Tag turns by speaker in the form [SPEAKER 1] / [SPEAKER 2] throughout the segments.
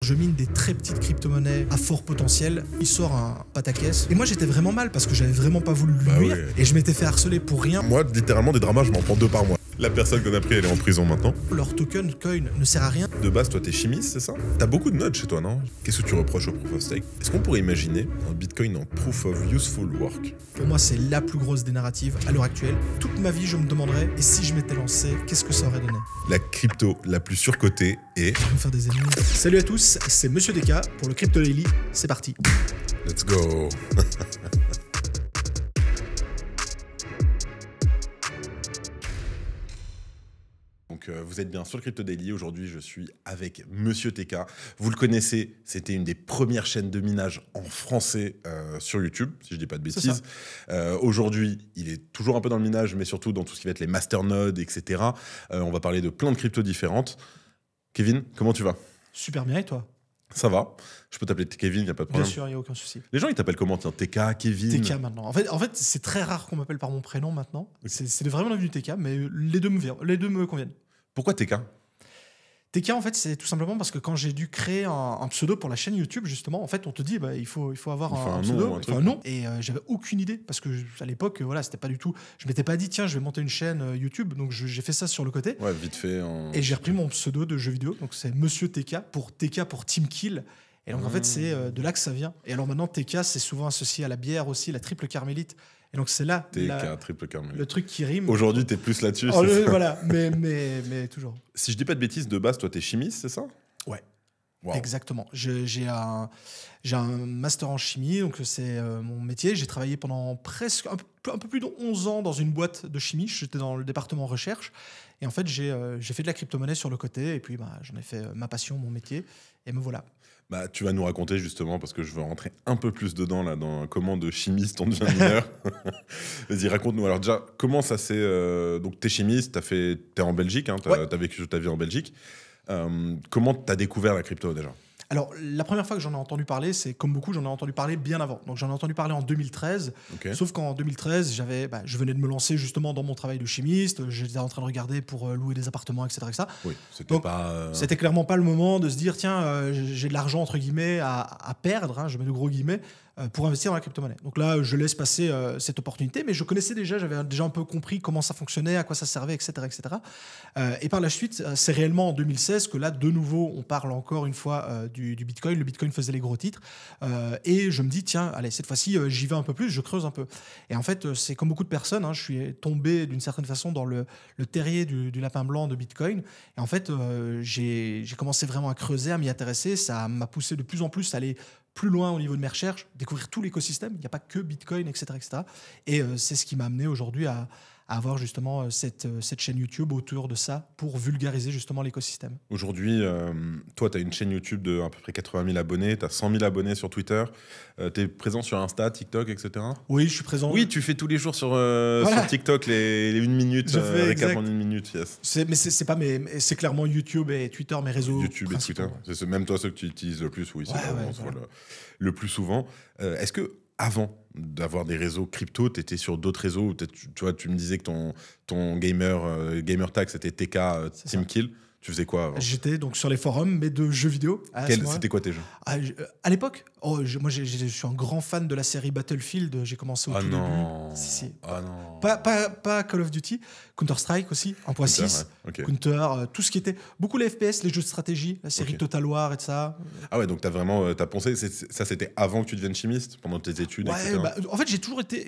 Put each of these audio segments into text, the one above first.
[SPEAKER 1] Je mine des très petites crypto-monnaies à fort potentiel. Il sort un pataquès. Et moi, j'étais vraiment mal parce que j'avais vraiment pas voulu lui nuire. Et je m'étais fait harceler pour rien.
[SPEAKER 2] Moi, littéralement, des dramas, je m'en prends 2 par mois. La personne qu'on a pris, elle est en prison maintenant.
[SPEAKER 1] Leur token coin ne sert à rien.
[SPEAKER 2] De base, toi, t'es chimiste, c'est ça? T'as beaucoup de nodes chez toi, non? Qu'est-ce que tu reproches au Proof of Stake? Est-ce qu'on pourrait imaginer un Bitcoin en Proof of Useful Work?
[SPEAKER 1] Pour moi, c'est la plus grosse des narratives à l'heure actuelle. Toute ma vie, je me demanderais, et si je m'étais lancé, qu'est-ce que ça aurait donné?
[SPEAKER 2] La crypto la plus surcotée est...
[SPEAKER 1] Je vais me faire des ennemis. Salut à tous, c'est Monsieur DK pour le Crypto Daily. C'est parti.
[SPEAKER 2] Let's go. Donc vous êtes bien sur le Crypto Daily. Aujourd'hui, je suis avec Monsieur TK. Vous le connaissez, c'était une des premières chaînes de minage en français sur YouTube, si je dis pas de bêtises. Aujourd'hui, il est toujours un peu dans le minage, mais surtout dans tout ce qui va être les masternodes, etc. On va parler de plein de cryptos différentes. Kevin, comment tu vas?
[SPEAKER 1] Super bien, et toi?
[SPEAKER 2] Ça va. Je peux t'appeler Kevin, il n'y a pas de problème.
[SPEAKER 1] Bien sûr, il n'y a aucun souci.
[SPEAKER 2] Les gens, ils t'appellent comment? Tiens, TK, Kevin?
[SPEAKER 1] TK maintenant. En fait c'est très rare qu'on m'appelle par mon prénom maintenant. C'est vraiment devenu TK, mais les deux me conviennent.
[SPEAKER 2] Pourquoi TK?
[SPEAKER 1] TK, en fait, c'est tout simplement parce que quand j'ai dû créer un pseudo pour la chaîne YouTube, justement, en fait, on te dit, bah, il faut avoir un pseudo, un nom. Et j'avais aucune idée parce que à l'époque, voilà, c'était pas du tout. Je m'étais pas dit, tiens, je vais monter une chaîne YouTube, donc j'ai fait ça sur le côté.
[SPEAKER 2] Ouais, vite fait.
[SPEAKER 1] Et j'ai repris mon pseudo de jeu vidéo, donc c'est Monsieur TK pour Team Kill. Et donc en fait, c'est de là que ça vient. Et alors maintenant, TK, c'est souvent associé à la bière aussi, la triple carmélite. Et donc c'est là
[SPEAKER 2] triple carmélite.
[SPEAKER 1] Le truc qui rime.
[SPEAKER 2] Aujourd'hui, t'es plus là-dessus.
[SPEAKER 1] Voilà, mais toujours.
[SPEAKER 2] Si je dis pas de bêtises, de base, toi, t'es chimiste, c'est ça?
[SPEAKER 1] Ouais.
[SPEAKER 2] Wow.
[SPEAKER 1] Exactement. J'ai un master en chimie, donc c'est mon métier. J'ai travaillé pendant presque un peu plus de 11 ans dans une boîte de chimie. J'étais dans le département recherche. Et en fait, j'ai fait de la crypto-monnaie sur le côté. Et puis, bah, j'en ai fait ma passion, mon métier. Et me voilà.
[SPEAKER 2] Bah, tu vas nous raconter justement, parce que je veux rentrer un peu plus dedans, là, dans comment de chimiste on devient mineur. Vas-y, raconte-nous. Alors déjà, comment ça s'est... donc, t'es chimiste, t'es en Belgique, hein, t'as vécu ta vie en Belgique. Comment t'as découvert la crypto déjà?
[SPEAKER 1] Alors, la première fois que j'en ai entendu parler, c'est comme beaucoup, j'en ai entendu parler bien avant. Donc, j'en ai entendu parler en 2013. Okay. Sauf qu'en 2013, je venais de me lancer justement dans mon travail de chimiste. J'étais en train de regarder pour louer des appartements, etc.
[SPEAKER 2] Oui,
[SPEAKER 1] c'était clairement pas le moment de se dire, tiens, j'ai de l'argent, entre guillemets, à perdre, hein, je mets de gros guillemets, pour investir dans la crypto-monnaie. Donc là, je laisse passer cette opportunité, mais je connaissais déjà, j'avais déjà un peu compris comment ça fonctionnait, à quoi ça servait, etc. etc. Et par la suite, c'est réellement en 2016 que là, de nouveau, on parle encore une fois du Bitcoin. Le Bitcoin faisait les gros titres. Et je me dis, tiens, allez, cette fois-ci, j'y vais un peu plus, je creuse un peu. Et en fait, c'est comme beaucoup de personnes, hein, je suis tombé d'une certaine façon dans le terrier du lapin blanc de Bitcoin. Et en fait, j'ai commencé vraiment à creuser, à m'y intéresser. Ça m'a poussé de plus en plus à aller plus loin au niveau de mes recherches, découvrir tout l'écosystème. Il n'y a pas que Bitcoin, etc. etc. Et c'est ce qui m'a amené aujourd'hui à avoir justement cette chaîne YouTube autour de ça pour vulgariser justement l'écosystème.
[SPEAKER 2] Aujourd'hui, toi, tu as une chaîne YouTube de à peu près 80 000 abonnés, tu as 100 000 abonnés sur Twitter, tu es présent sur Insta, TikTok, etc.
[SPEAKER 1] Oui, je suis présent.
[SPEAKER 2] Oui, tu fais tous les jours sur TikTok les 1 minute, récap en 1 minute. Yes.
[SPEAKER 1] C'est clairement YouTube et Twitter, mes réseaux
[SPEAKER 2] YouTube
[SPEAKER 1] principaux.
[SPEAKER 2] Et Twitter. C'est même toi ceux que tu utilises le plus, oui,
[SPEAKER 1] voilà.
[SPEAKER 2] le plus souvent. Est-ce que avant d'avoir des réseaux crypto, tu étais sur d'autres réseaux? Tu vois, tu me disais que ton gamer tag, c'était TK Team Kill. Tu faisais quoi avant?
[SPEAKER 1] J'étais donc sur les forums, mais de jeux vidéo.
[SPEAKER 2] C'était quoi tes jeux?
[SPEAKER 1] À l'époque, moi je suis un grand fan de la série Battlefield. J'ai commencé au tout début. Si.
[SPEAKER 2] Ah non.
[SPEAKER 1] Pas Call of Duty, Counter-Strike aussi, 1.6, okay. Counter, tout ce qui était... Beaucoup les FPS, les jeux de stratégie, la série Total War et tout ça.
[SPEAKER 2] Ah ouais, donc t'as pensé... Ça, c'était avant que tu deviennes chimiste, pendant tes études, etc.
[SPEAKER 1] En fait, j'ai toujours été...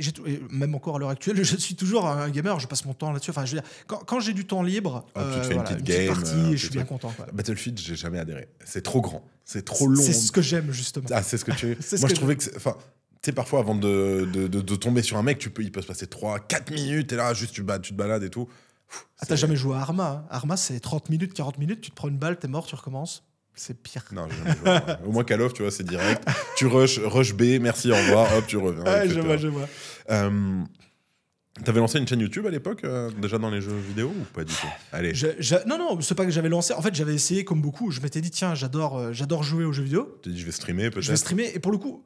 [SPEAKER 1] Même encore à l'heure actuelle, je suis toujours un gamer, je passe mon temps là-dessus. Enfin, je veux dire, quand j'ai du temps libre,
[SPEAKER 2] tu te fais une petite game,
[SPEAKER 1] partie, je suis bien content. Quoi.
[SPEAKER 2] Battlefield, j'ai jamais adhéré. C'est trop grand, c'est trop long.
[SPEAKER 1] C'est ce que j'aime, justement.
[SPEAKER 2] Ah, c'est ce que tu... Moi, je trouvais que... Enfin, tu sais, parfois, avant de tomber sur un mec, il peut se passer 3-4 minutes, et là, juste, tu te balades et tout.
[SPEAKER 1] T'as jamais joué à Arma? Arma, c'est 30 minutes, 40 minutes, tu te prends une balle, t'es mort, tu recommences. C'est pire.
[SPEAKER 2] Non, j'ai jamais joué. Au moins, Call of, tu vois, c'est direct. Tu rush B, merci, au revoir, hop, tu reviens.
[SPEAKER 1] Ouais, je vois.
[SPEAKER 2] T'avais lancé une chaîne YouTube à l'époque, déjà dans les jeux vidéo ou pas du tout? Allez.
[SPEAKER 1] Non, c'est pas que j'avais lancé. En fait, j'avais essayé comme beaucoup. Je m'étais dit, tiens, j'adore jouer aux jeux vidéo.
[SPEAKER 2] Tu t'es dit, je vais streamer peut-être?
[SPEAKER 1] Je vais streamer, et pour le coup,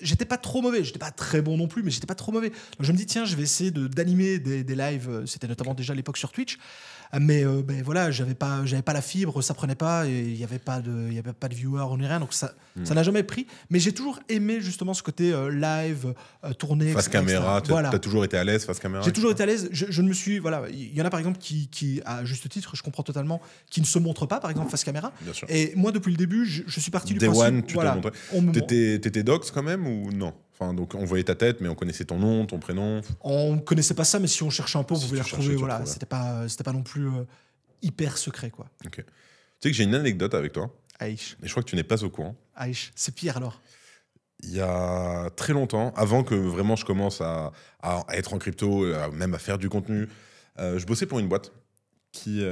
[SPEAKER 1] j'étais pas trop mauvais. J'étais pas très bon non plus, mais j'étais pas trop mauvais. Donc, je me dis, tiens, je vais essayer d'animer des lives. C'était notamment déjà à l'époque sur Twitch. Mais ben, voilà, j'avais pas la fibre, ça prenait pas, et il y avait pas de viewers ni rien, donc ça n'a jamais pris. Mais j'ai toujours aimé justement ce côté live, tourné,
[SPEAKER 2] face
[SPEAKER 1] etc.,
[SPEAKER 2] caméra.
[SPEAKER 1] etc. Voilà.
[SPEAKER 2] T'as toujours été à l'aise face caméra.
[SPEAKER 1] J'ai toujours été à l'aise. Je ne me suis, voilà, il y en a par exemple qui, à juste titre, je comprends totalement, qui ne se montrent pas, par exemple face caméra.
[SPEAKER 2] Bien sûr.
[SPEAKER 1] Et moi, depuis le début, je suis parti du
[SPEAKER 2] Day
[SPEAKER 1] principe.
[SPEAKER 2] one, tu
[SPEAKER 1] voilà,
[SPEAKER 2] t'es montré. T'étais dox quand même ou non? Enfin, donc on voyait ta tête, mais on connaissait ton nom, ton prénom.
[SPEAKER 1] On connaissait pas ça, mais si on cherchait un peu, on
[SPEAKER 2] Si
[SPEAKER 1] pouvait
[SPEAKER 2] tu
[SPEAKER 1] les retrouver.
[SPEAKER 2] cherchais,
[SPEAKER 1] Voilà, c'était pas non plus hyper secret, quoi.
[SPEAKER 2] Ok. Tu sais que j'ai une anecdote avec toi.
[SPEAKER 1] Aïch,
[SPEAKER 2] Et je crois que tu n'es pas au courant.
[SPEAKER 1] Aïch, c'est pire alors.
[SPEAKER 2] Il y a très longtemps, avant que vraiment je commence à être en crypto, même à faire du contenu, je bossais pour une boîte qui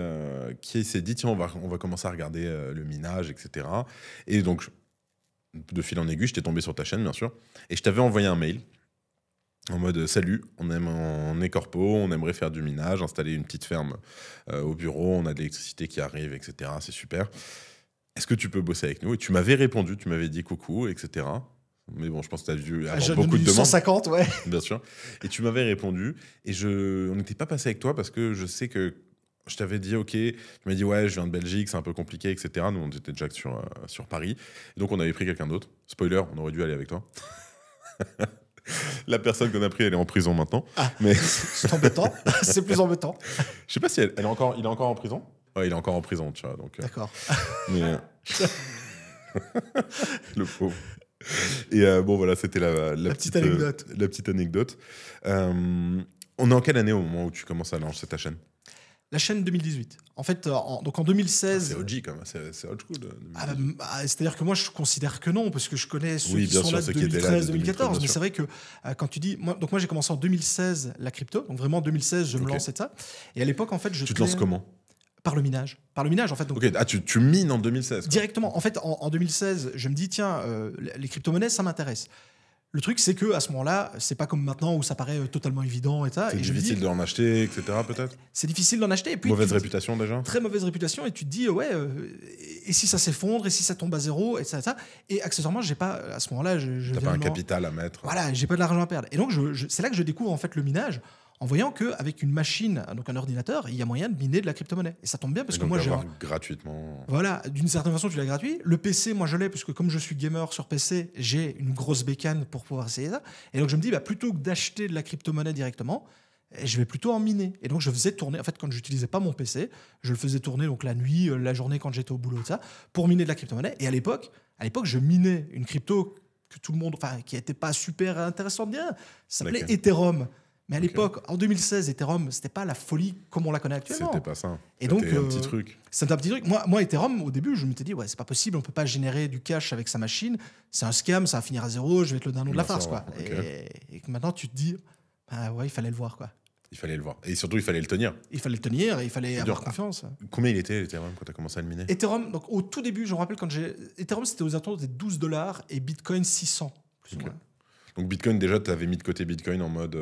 [SPEAKER 2] s'est dit tiens, on va commencer à regarder le minage, etc. Et donc, de fil en aiguille, j'étais tombé sur ta chaîne, bien sûr, et je t'avais envoyé un mail en mode salut, on est corpo, on aimerait faire du minage, installer une petite ferme au bureau, on a de l'électricité qui arrive, etc. C'est super. Est-ce que tu peux bosser avec nous? Et tu m'avais répondu, tu m'avais dit coucou, etc. Mais bon, je pense que tu as dû avoir beaucoup de demandes.
[SPEAKER 1] 150, ouais.
[SPEAKER 2] Bien sûr. Et tu m'avais répondu. Et on n'était pas passé avec toi parce que je sais que je t'avais dit, OK. Tu m'as dit, ouais, je viens de Belgique, c'est un peu compliqué, etc. Nous, on était déjà sur Paris. Et donc, on avait pris quelqu'un d'autre. Spoiler, on aurait dû aller avec toi. La personne qu'on a pris, elle est en prison maintenant.
[SPEAKER 1] Ah,
[SPEAKER 2] mais
[SPEAKER 1] c'est embêtant. C'est plus embêtant.
[SPEAKER 2] Je sais pas si il est encore en prison. Ouais, il est encore en prison, tu vois. Donc,
[SPEAKER 1] d'accord.
[SPEAKER 2] Mais le pauvre. Et bon, voilà, c'était la petite anecdote. La petite anecdote. On est en quelle année au moment où tu commences à lancer ta chaîne?
[SPEAKER 1] La chaîne 2018. En fait, donc en 2016.
[SPEAKER 2] C'est OG quand même, c'est old school.
[SPEAKER 1] C'est-à-dire que moi, je considère que non, parce que je connais ceux qui
[SPEAKER 2] bien
[SPEAKER 1] sont
[SPEAKER 2] sûr,
[SPEAKER 1] là
[SPEAKER 2] ceux
[SPEAKER 1] de
[SPEAKER 2] qui étaient là
[SPEAKER 1] 2013,
[SPEAKER 2] de
[SPEAKER 1] 2014. Mais
[SPEAKER 2] 2013,
[SPEAKER 1] c'est vrai que quand tu dis. Moi, j'ai commencé en 2016 la crypto. Donc vraiment, en 2016, je me lance et ça. Et à l'époque, en fait,
[SPEAKER 2] Tu te lances comment?
[SPEAKER 1] Par le minage. Par le minage, en fait. Donc,
[SPEAKER 2] ok, tu mines en 2016 quoi.
[SPEAKER 1] Directement. En fait, en 2016, je me dis, tiens, les crypto-monnaies, ça m'intéresse. Le truc, c'est que à ce moment-là, c'est pas comme maintenant où ça paraît totalement évident et ça.
[SPEAKER 2] C'est difficile d'en acheter, etc. Peut-être.
[SPEAKER 1] C'est difficile d'en acheter. Et puis,
[SPEAKER 2] mauvaise réputation déjà.
[SPEAKER 1] Très mauvaise réputation. Et tu te dis, ouais, et si ça s'effondre, et si ça tombe à zéro, et ça. Et accessoirement, j'ai pas, à ce moment-là,
[SPEAKER 2] t'as pas un capital à mettre.
[SPEAKER 1] Voilà, j'ai pas de l'argent à perdre. Et donc, c'est là que je découvre en fait le minage, en voyant qu'avec une machine, donc un ordinateur, il y a moyen de miner de la crypto-monnaie. Et ça tombe bien parce que moi, j'ai.
[SPEAKER 2] Gratuitement.
[SPEAKER 1] Voilà, d'une certaine façon, tu l'as gratuit. Le PC, moi, je l'ai, parce que comme je suis gamer sur PC, j'ai une grosse bécane pour pouvoir essayer ça. Et donc, je me dis, plutôt que d'acheter de la crypto-monnaie directement, je vais plutôt en miner. Et donc, je faisais tourner, en fait, quand j'utilisais pas mon PC, je le faisais tourner donc la nuit, la journée quand j'étais au boulot, ça, pour miner de la crypto-monnaie. Et à l'époque, je minais une crypto que tout le monde, enfin, qui n'était pas super intéressante bien. Ça s'appelait Ethereum. Mais à l'époque, en 2016, Ethereum, c'était pas la folie comme on la connaît actuellement.
[SPEAKER 2] C'était pas ça.
[SPEAKER 1] Et donc,
[SPEAKER 2] un petit truc.
[SPEAKER 1] C'était un petit truc. Moi, Ethereum, au début, je m'étais dit, ouais, c'est pas possible, on peut pas générer du cash avec sa machine. C'est un scam, ça va finir à zéro, je vais être le dindon de la farce, quoi. Okay. Et que maintenant, tu te dis, ouais, il fallait le voir, quoi.
[SPEAKER 2] Il fallait le voir. Et surtout, il fallait le tenir.
[SPEAKER 1] Il fallait le tenir, il fallait avoir confiance.
[SPEAKER 2] Combien il était, Ethereum, quand tu as commencé à le miner?
[SPEAKER 1] Ethereum, donc au tout début, je me rappelle Ethereum, c'était aux alentours des $12 et Bitcoin 600, plus ou moins.
[SPEAKER 2] Donc Bitcoin, déjà, tu avais mis de côté Bitcoin en mode...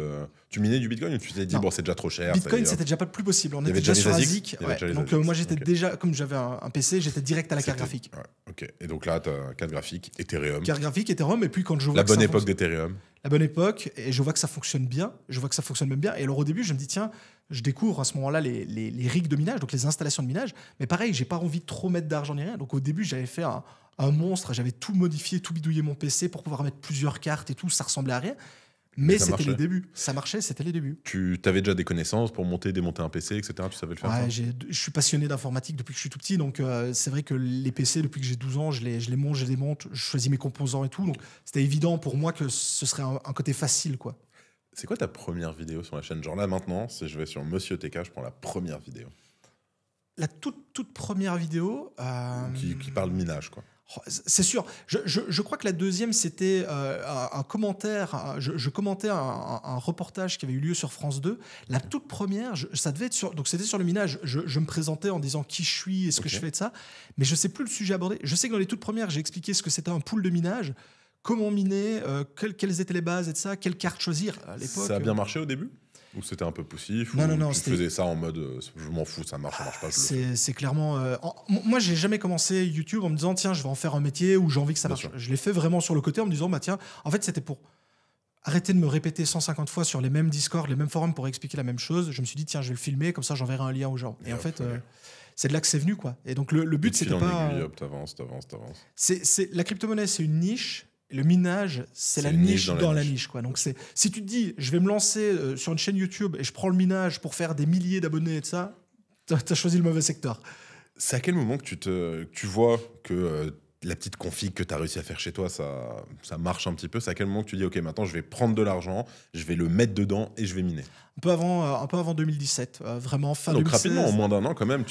[SPEAKER 2] tu minais du Bitcoin ou tu t'es dit, bon, c'est déjà trop cher?
[SPEAKER 1] Bitcoin, c'était déjà pas plus possible. On était déjà sur ASIC. Donc moi, j'étais déjà, comme j'avais un PC, j'étais direct à la carte graphique.
[SPEAKER 2] Ouais, ok. Et donc là, tu as carte graphique, Ethereum.
[SPEAKER 1] Carte graphique, Ethereum, et puis quand je vois
[SPEAKER 2] la bonne époque d'Ethereum.
[SPEAKER 1] La bonne époque, et je vois que ça fonctionne bien. Je vois que ça fonctionne même bien. Et alors au début, je me dis, tiens, je découvre à ce moment-là les rigs de minage, donc les installations de minage. Mais pareil, j'ai pas envie de trop mettre d'argent ni rien. Donc au début, j'avais fait un monstre. J'avais tout modifié, tout bidouillé mon PC pour pouvoir mettre plusieurs cartes et tout. Ça ressemblait à rien. Mais c'était les débuts. Ça marchait, c'était les débuts.
[SPEAKER 2] Tu avais déjà des connaissances pour monter, démonter un PC, etc. Tu savais le faire?
[SPEAKER 1] Ouais, je suis passionné d'informatique depuis que je suis tout petit. Donc, c'est vrai que les PC, depuis que j'ai 12 ans, je les monte, je les démonte, je choisis mes composants et tout. Donc, c'était évident pour moi que ce serait un côté facile, quoi.
[SPEAKER 2] C'est quoi ta première vidéo sur la chaîne? Genre là, maintenant, si je vais sur Monsieur TK, je prends la première vidéo.
[SPEAKER 1] La toute première vidéo...
[SPEAKER 2] Qui parle minage, quoi.
[SPEAKER 1] C'est sûr. Je crois que la deuxième, c'était un commentaire. Je commentais un reportage qui avait eu lieu sur France 2. La toute première, ça devait être donc c'était sur le minage. Je me présentais en disant qui je suis et ce que je fais de ça. Mais je sais plus le sujet abordé. Je sais que dans les toutes premières, j'ai expliqué ce que c'était un pool de minage, comment miner, quelles étaient les bases et de ça, quelle carte choisir à l'époque.
[SPEAKER 2] Ça a bien marché au début? Ou c'était un peu poussif?
[SPEAKER 1] Non.
[SPEAKER 2] Tu faisais ça en mode je m'en fous, ça marche pas.
[SPEAKER 1] C'est clairement. Moi, j'ai jamais commencé YouTube en me disant tiens, je vais en faire un métier ou j'ai envie que ça marche. Je l'ai fait vraiment sur le côté en me disant bah tiens, en fait, c'était pour arrêter de me répéter 150 fois sur les mêmes Discord, les mêmes forums pour expliquer la même chose. Je me suis dit, tiens, je vais le filmer, comme ça j'enverrai un lien aux gens. Et en fait, c'est de là que c'est venu, quoi. Et donc le but, c'était pas...
[SPEAKER 2] T'avances.
[SPEAKER 1] La crypto-monnaie, c'est une niche. Le minage, c'est la niche dans la niche, quoi. Donc si tu te dis, je vais me lancer sur une chaîne YouTube et je prends le minage pour faire des milliers d'abonnés et de ça, t'as choisi le mauvais secteur.
[SPEAKER 2] C'est à quel moment que tu vois que la petite config que tu as réussi à faire chez toi, ça marche un petit peu? C'est à quel moment que tu dis, OK, maintenant, je vais prendre de l'argent, je vais le mettre dedans et je vais miner?
[SPEAKER 1] Un peu avant 2017, vraiment fin 2016.
[SPEAKER 2] Donc rapidement, en moins d'un an quand même,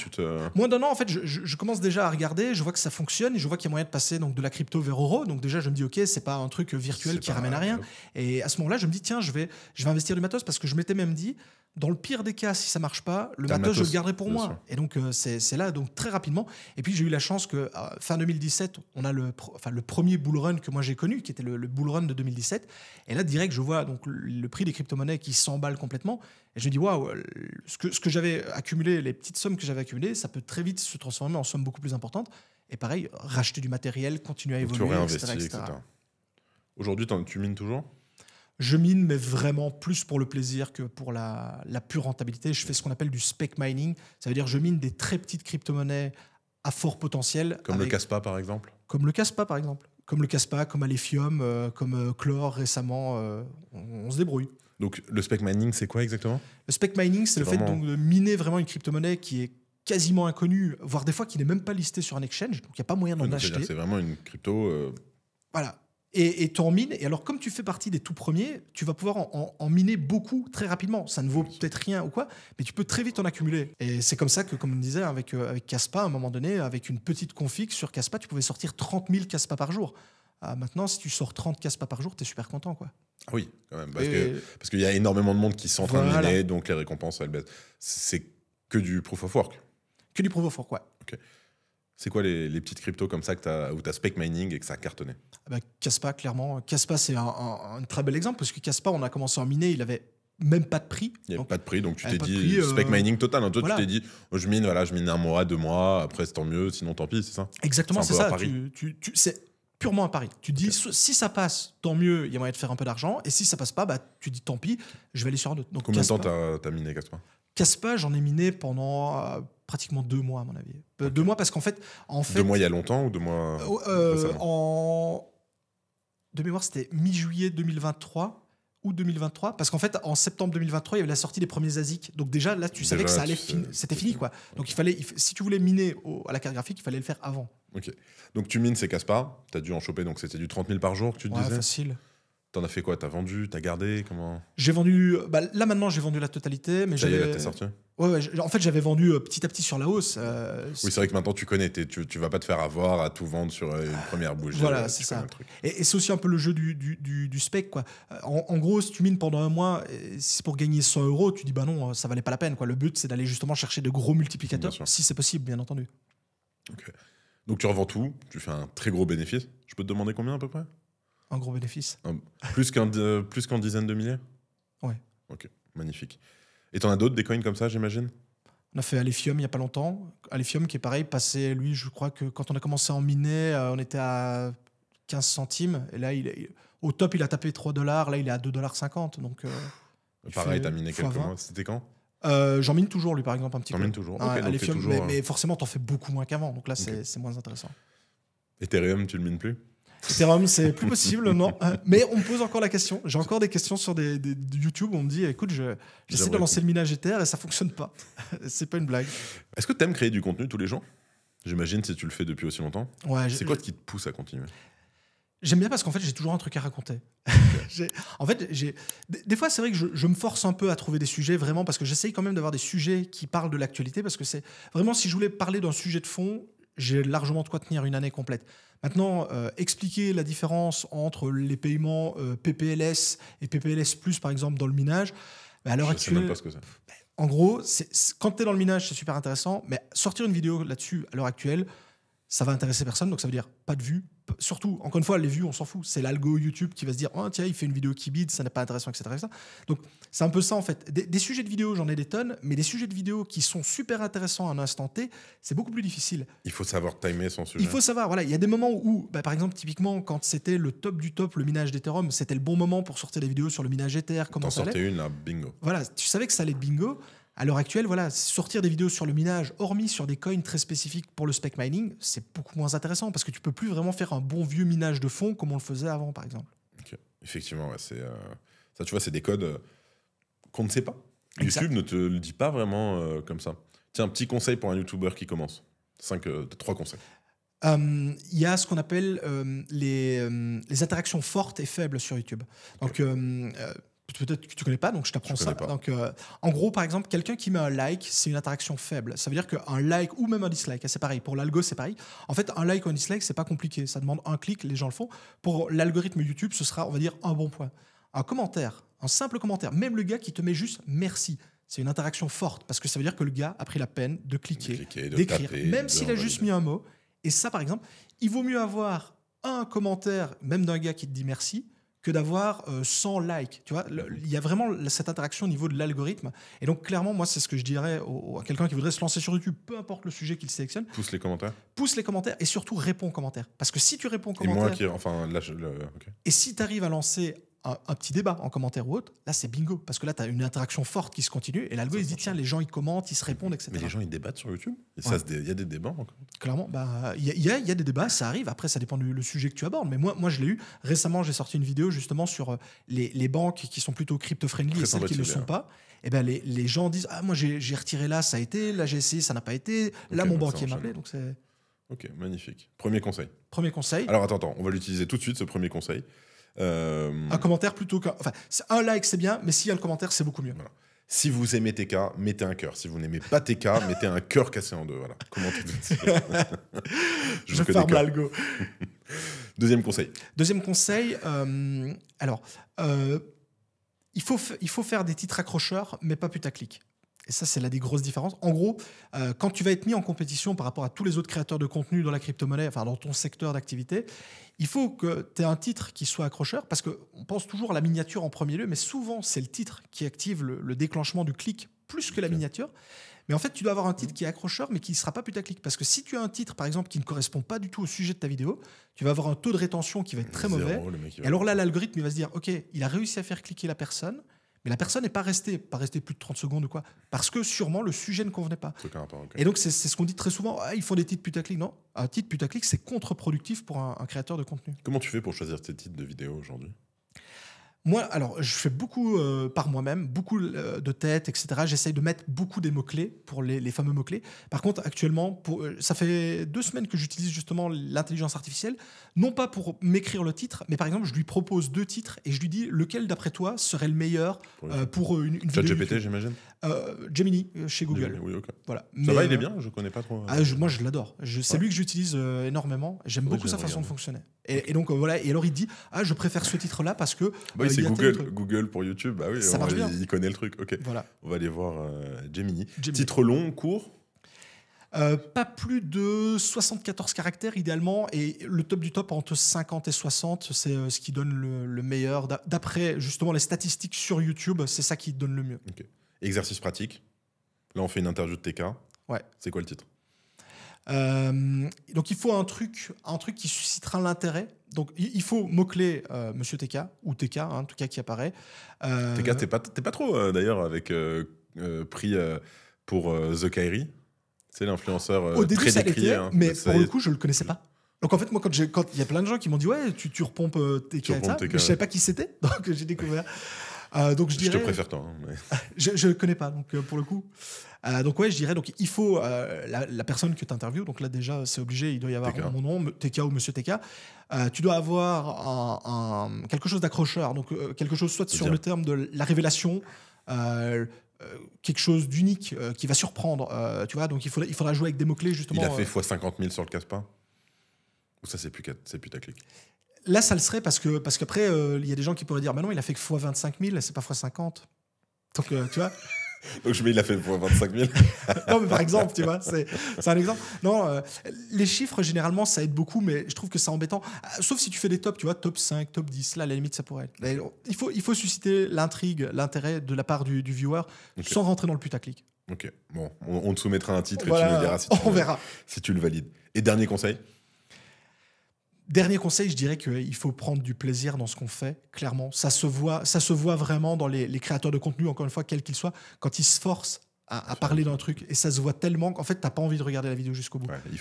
[SPEAKER 1] Moins d'un an, en fait, je commence déjà à regarder, je vois que ça fonctionne, et je vois qu'il y a moyen de passer donc, de la crypto vers euro. Donc déjà, je me dis, OK, c'est pas un truc virtuel qui ramène à rien. Et à ce moment-là, je me dis, tiens, je vais investir du matos, parce que je m'étais même dit, dans le pire des cas, si ça marche pas, le matos, je le garderai pour moi. Et donc, c'est là, donc très rapidement. Et puis, j'ai eu la chance que fin 2017, on a le premier bull run que moi j'ai connu, qui était le bull run de 2017. Et là, direct, je vois donc, le prix des crypto-monnaies qui s'emballe complètement. Et je me dis, waouh, ce que j'avais accumulé, les petites sommes que j'avais accumulées, ça peut très vite se transformer en sommes beaucoup plus importantes. Et pareil, racheter du matériel, continuer à évoluer, etc.
[SPEAKER 2] Aujourd'hui, tu mines toujours?
[SPEAKER 1] Je mine, mais vraiment plus pour le plaisir que pour la pure rentabilité. Je fais ce qu'on appelle du spec mining. Ça veut dire que je mine des très petites crypto-monnaies à fort potentiel.
[SPEAKER 2] Comme le Caspa, par exemple?
[SPEAKER 1] Comme le Caspa, par exemple. Comme le Caspa, comme Alephium, comme Chlore récemment. On se débrouille.
[SPEAKER 2] Donc, le spec mining, c'est quoi exactement?
[SPEAKER 1] Le spec mining, c'est le fait donc, de miner vraiment une crypto-monnaie qui est quasiment inconnue, voire des fois qui n'est même pas listée sur un exchange. Donc, il n'y a pas moyen d'en acheter.
[SPEAKER 2] C'est vraiment une crypto...
[SPEAKER 1] Voilà. Et tu en mines. Et alors, comme tu fais partie des tout premiers, tu vas pouvoir en miner beaucoup très rapidement. Ça ne vaut peut-être rien ou quoi, mais tu peux très vite en accumuler. Et c'est comme ça que, comme on disait, avec Caspa, à un moment donné, avec une petite config sur Caspa, tu pouvais sortir 30 000 Caspa par jour. Maintenant, si tu sors 30 Caspa par jour, tu es super content, quoi.
[SPEAKER 2] Ah oui, quand même. Parce qu'il y a énormément de monde qui sont en train de miner, donc les récompenses, elles baissent. C'est que du proof of work?
[SPEAKER 1] Que du proof of work, ouais.
[SPEAKER 2] Ok. C'est quoi les petites cryptos comme ça où tu as spec mining et que ça a cartonné?
[SPEAKER 1] Caspa, clairement. Caspa, c'est un très bel exemple, parce que Caspa, on a commencé à miner, il avait même pas de prix.
[SPEAKER 2] Il n'y avait pas de prix, donc tu t'es dit spec mining total. Hein. Toi, tu t'es dit, je mine 1 mois, 2 mois, après c'est tant mieux, sinon tant pis, c'est ça?
[SPEAKER 1] Exactement, c'est ça. C'est purement un pari. Tu dis, si ça passe, tant mieux, il y a moyen de faire un peu d'argent. Et si ça passe pas, tu dis, tant pis, je vais aller sur un autre. Donc,
[SPEAKER 2] combien de temps t'as miné Caspa?
[SPEAKER 1] Caspa, j'en ai miné pendant pratiquement 2 mois, à mon avis. 2 mois, parce qu'en fait...
[SPEAKER 2] 2 mois il y a longtemps ou 2 mois
[SPEAKER 1] de mémoire, c'était mi-juillet 2023 ou 2023, parce qu'en fait, en septembre 2023, il y avait la sortie des premiers ASIC. Donc déjà, là, tu savais que ça allait c'était fini, quoi. Donc si tu voulais miner à la carte graphique, il fallait le faire avant.
[SPEAKER 2] Ok. Donc tu mines ces Caspa, tu as dû en choper, donc c'était du 30 000 par jour que tu te disais?
[SPEAKER 1] Facile.
[SPEAKER 2] T'en as fait quoi? T'as vendu? T'as gardé? Comment?
[SPEAKER 1] J'ai vendu... là, maintenant, j'ai vendu la totalité. Mais
[SPEAKER 2] ça y est, là, t'es sorti?
[SPEAKER 1] Ouais, en fait, j'avais vendu petit à petit sur la hausse.
[SPEAKER 2] Oui, c'est vrai que maintenant, tu connais. Tu vas pas te faire avoir à tout vendre sur une première bougie.
[SPEAKER 1] Voilà, c'est ça. Et c'est aussi un peu le jeu du spec, quoi. En gros, si tu mines pendant 1 mois, si c'est pour gagner 100 €, tu dis, bah non, ça valait pas la peine, quoi. Le but, c'est d'aller justement chercher de gros multiplicateurs, si c'est possible, bien entendu.
[SPEAKER 2] Ok. Donc, tu revends tout. Tu fais un très gros bénéfice. Je peux te demander combien, à peu près?
[SPEAKER 1] Un gros bénéfice.
[SPEAKER 2] Plus qu'en dizaines de milliers?
[SPEAKER 1] Ouais.
[SPEAKER 2] Ok, magnifique. Et t'en as d'autres, des coins comme ça, j'imagine?
[SPEAKER 1] On a fait Alephium il n'y a pas longtemps. Alephium qui est pareil, passé, lui, je crois que quand on a commencé à en miner, on était à 15 centimes. Et là, au top, il a tapé 3 $. Là, il est à 2,50 $. Donc,
[SPEAKER 2] pareil, t'as miné quelques mois. C'était quand?
[SPEAKER 1] J'en mine toujours, lui, par exemple, un petit peu.
[SPEAKER 2] J'en mine toujours.
[SPEAKER 1] Okay,
[SPEAKER 2] donc
[SPEAKER 1] Alephium,
[SPEAKER 2] toujours
[SPEAKER 1] mais forcément, t'en fais beaucoup moins qu'avant. Donc là, c'est moins intéressant.
[SPEAKER 2] Ethereum, tu le mines plus?
[SPEAKER 1] Ethereum, c'est plus possible, non. Mais on me pose encore la question. J'ai encore des questions sur des YouTube où on me dit, écoute, j'essaie de lancer le minage Ether et ça fonctionne pas. C'est pas une blague.
[SPEAKER 2] Est-ce que tu aimes créer du contenu tous les jours? J'imagine, si tu le fais depuis aussi longtemps.
[SPEAKER 1] Ouais,
[SPEAKER 2] c'est quoi qui te pousse à continuer?
[SPEAKER 1] J'aime bien parce qu'en fait, j'ai toujours un truc à raconter. En fait, des fois, c'est vrai que je me force un peu à trouver des sujets, vraiment, parce que j'essaye quand même d'avoir des sujets qui parlent de l'actualité, parce que c'est vraiment, si je voulais parler d'un sujet de fond, j'ai largement de quoi tenir une année complète. Maintenant, expliquer la différence entre les paiements PPLS et PPLS+, par exemple, dans le minage, à l'heure actuelle...
[SPEAKER 2] Je sais même pas ce que c'est.
[SPEAKER 1] En gros, quand tu es dans le minage, c'est super intéressant, mais sortir une vidéo là-dessus, à l'heure actuelle, ça va intéresser personne, donc ça veut dire pas de vues. Surtout, encore une fois, les vues, on s'en fout. C'est l'algo YouTube qui va se dire, oh, tiens, il fait une vidéo qui bide, ça n'est pas intéressant, etc., etc. Donc, c'est un peu ça, en fait. Des sujets de vidéo, j'en ai des tonnes, mais des sujets de vidéo qui sont super intéressants à un instant T, c'est beaucoup plus difficile.
[SPEAKER 2] Il faut savoir timer son sujet.
[SPEAKER 1] Il faut savoir, voilà, il y a des moments où, bah, par exemple, typiquement, quand c'était le top du top, le minage d'Ethereum, c'était le bon moment pour sortir des vidéos sur le minage Ether, comment ça allait.
[SPEAKER 2] T'en sortais une, là, bingo.
[SPEAKER 1] Voilà, tu savais que ça allait être bingo. À l'heure actuelle, voilà, sortir des vidéos sur le minage, hormis sur des coins très spécifiques pour le spec mining, c'est beaucoup moins intéressant parce que tu peux plus vraiment faire un bon vieux minage de fond comme on le faisait avant, par exemple.
[SPEAKER 2] Okay. Effectivement, ouais, c'est ça, tu vois, c'est des codes qu'on ne sait pas.
[SPEAKER 1] Exact.
[SPEAKER 2] YouTube ne te le dit pas vraiment comme ça. Tiens, un petit conseil pour un YouTuber qui commence. 3 conseils.
[SPEAKER 1] Il y a ce qu'on appelle les interactions fortes et faibles sur YouTube. Donc, peut-être que tu connais pas, donc je t'apprends ça. Donc, en gros, par exemple, quelqu'un qui met un like, c'est une interaction faible. Ça veut dire qu'un like ou même un dislike, c'est pareil. Pour l'algo, c'est pareil. En fait, un like ou un dislike, c'est pas compliqué. Ça demande un clic, les gens le font. Pour l'algorithme YouTube, ce sera, on va dire, un bon point. Un commentaire, un simple commentaire, même le gars qui te met juste merci, c'est une interaction forte parce que ça veut dire que le gars a pris la peine de cliquer, d'écrire, même s'il a juste mis un mot. Et ça, par exemple, il vaut mieux avoir un commentaire, même d'un gars qui te dit merci, que d'avoir 100 likes. Tu vois, il y a vraiment cette interaction au niveau de l'algorithme. Et donc, clairement, moi, c'est ce que je dirais à quelqu'un qui voudrait se lancer sur YouTube, peu importe le sujet qu'il sélectionne.
[SPEAKER 2] Pousse les commentaires.
[SPEAKER 1] Pousse les commentaires et surtout réponds aux commentaires. Parce que si tu réponds aux commentaires...
[SPEAKER 2] Et moi qui... Enfin, là, okay.
[SPEAKER 1] Et si tu arrives à lancer un petit débat en commentaire ou autre, là, c'est bingo. Parce que là, tu as une interaction forte qui se continue et l'algo, il se dit, tiens, les gens, ils commentent, ils se répondent, etc.
[SPEAKER 2] Mais les gens, ils débattent sur YouTube. Il y a des débats encore.
[SPEAKER 1] Clairement, il y a des débats, ça arrive. Après, ça dépend du sujet que tu abordes. Mais moi, je l'ai eu. Récemment, j'ai sorti une vidéo justement sur les banques qui sont plutôt crypto-friendly et celles qui ne le sont pas. Et ben, les gens disent, ah, moi, j'ai retiré là, ça a été. Là, j'ai essayé, ça n'a pas été. Là, mon banquier m'a appelé. Donc c'est...
[SPEAKER 2] Ok, magnifique. Premier conseil.
[SPEAKER 1] Premier conseil.
[SPEAKER 2] Alors, attends, on va l'utiliser tout de suite, ce premier conseil.
[SPEAKER 1] Un commentaire plutôt qu'un... Enfin, un like, c'est bien, mais s'il y a le commentaire, c'est beaucoup mieux.
[SPEAKER 2] Voilà. Si vous aimez TK, mettez un cœur. Si vous n'aimez pas TK, mettez un cœur cassé en deux. Voilà. Comment tout de suite.
[SPEAKER 1] Je ferme l'algo.
[SPEAKER 2] Deuxième conseil.
[SPEAKER 1] Deuxième conseil, il faut faire des titres accrocheurs, mais pas putaclic. Et ça, c'est là des grosses différences. En gros, quand tu vas être mis en compétition par rapport à tous les autres créateurs de contenu dans la crypto-monnaie, enfin dans ton secteur d'activité, il faut que tu aies un titre qui soit accrocheur, parce qu'on pense toujours à la miniature en premier lieu, mais souvent, c'est le titre qui active le déclenchement du clic plus que la miniature. Mais en fait, tu dois avoir un titre qui est accrocheur, mais qui ne sera pas putaclic. Parce que si tu as un titre, par exemple, qui ne correspond pas du tout au sujet de ta vidéo, tu vas avoir un taux de rétention qui va être très mauvais. Et alors là, l'algorithme, il va se dire, OK, il a réussi à faire cliquer la personne, mais la personne n'est pas restée plus de 30 secondes ou quoi, parce que sûrement le sujet ne convenait pas.
[SPEAKER 2] Okay.
[SPEAKER 1] Et donc, c'est ce qu'on dit très souvent, ils font des titres putaclic. Non, un titre putaclic, c'est contre-productif pour un créateur de contenu.
[SPEAKER 2] Comment tu fais pour choisir tes titres de vidéos aujourd'hui ?
[SPEAKER 1] Moi, alors, je fais beaucoup par moi-même, beaucoup de têtes, etc. J'essaye de mettre beaucoup des mots-clés pour les fameux mots-clés. Par contre, actuellement, ça fait 2 semaines que j'utilise justement l'intelligence artificielle, non pas pour m'écrire le titre, mais par exemple, je lui propose 2 titres et je lui dis lequel, d'après toi, serait le meilleur pour une vidéo.
[SPEAKER 2] ChatGPT, j'imagine.
[SPEAKER 1] Gemini, chez Google.
[SPEAKER 2] Oui, ok.
[SPEAKER 1] Voilà.
[SPEAKER 2] Ça va, il est bien, je connais pas trop.
[SPEAKER 1] Moi, je l'adore. C'est lui que j'utilise énormément. J'aime beaucoup sa façon de fonctionner. Et donc, voilà. Et alors, il dit, je préfère ce titre-là parce que...
[SPEAKER 2] c'est Google pour YouTube. Bah oui,
[SPEAKER 1] ça marche bien.
[SPEAKER 2] Il connaît le truc. Ok.
[SPEAKER 1] Voilà.
[SPEAKER 2] On va aller voir Gemini. Titre long, court.
[SPEAKER 1] Pas plus de 74 caractères idéalement, et le top du top entre 50 et 60, c'est ce qui donne le meilleur. D'après justement les statistiques sur YouTube, c'est ça qui donne le mieux.
[SPEAKER 2] Okay. Exercice pratique. Là, on fait une interview de TK.
[SPEAKER 1] Ouais.
[SPEAKER 2] C'est quoi le titre ?
[SPEAKER 1] Donc il faut un truc qui suscitera l'intérêt. Donc il faut mot-clé Monsieur TK ou TK, en tout cas qui apparaît.
[SPEAKER 2] TK, t'es pas trop d'ailleurs avec prix pour The Kairi. C'est l'influenceur
[SPEAKER 1] au début,
[SPEAKER 2] très
[SPEAKER 1] ça
[SPEAKER 2] décrié.
[SPEAKER 1] l'était, mais pour le coup, je le connaissais pas. Donc en fait, moi, quand il y a plein de gens qui m'ont dit ouais, tu repompes TK et ça, mais je savais pas qui c'était, donc j'ai découvert. Donc je dirais.
[SPEAKER 2] Je te préfère toi. Hein, mais...
[SPEAKER 1] je le connais pas, donc pour le coup. Donc ouais, je dirais donc il faut la personne que tu interviews. Donc là déjà, c'est obligé, il doit y avoir
[SPEAKER 2] TK.
[SPEAKER 1] mon nom, TK ou Monsieur TK. Tu dois avoir quelque chose d'accrocheur, donc quelque chose soit sur le terme de la révélation. Quelque chose d'unique qui va surprendre, tu vois, donc il faudra jouer avec des mots-clés justement.
[SPEAKER 2] Il a fait x 50 000 sur le casse-pain. Ou ça c'est putaclic.
[SPEAKER 1] Là ça le serait parce qu'après il y a des gens qui pourraient dire bah non, il a fait que x 25 000, c'est pas x 50. Donc tu vois.
[SPEAKER 2] Donc je mets, il a fait pour 25 000.
[SPEAKER 1] Non, mais par exemple, tu vois, c'est un exemple. Non, les chiffres, généralement, ça aide beaucoup, mais je trouve que c'est embêtant. Sauf si tu fais des tops, tu vois, top 5, top 10, là, à la limite, ça pourrait être. Mais il faut susciter l'intrigue, l'intérêt de la part du viewer, sans rentrer dans le putaclic.
[SPEAKER 2] Ok, bon, on te soumettra un titre
[SPEAKER 1] Voilà,
[SPEAKER 2] et tu nous diras
[SPEAKER 1] on verra.
[SPEAKER 2] Si tu le valides. Et dernier conseil?
[SPEAKER 1] Dernier conseil, je dirais qu'il faut prendre du plaisir dans ce qu'on fait, clairement. Ça se voit vraiment dans les créateurs de contenu, encore une fois, quels qu'ils soient, quand ils se forcent à parler d'un truc. Et ça se voit tellement qu'en fait, tu n'as pas envie de regarder la vidéo jusqu'au bout.
[SPEAKER 2] Ouais, il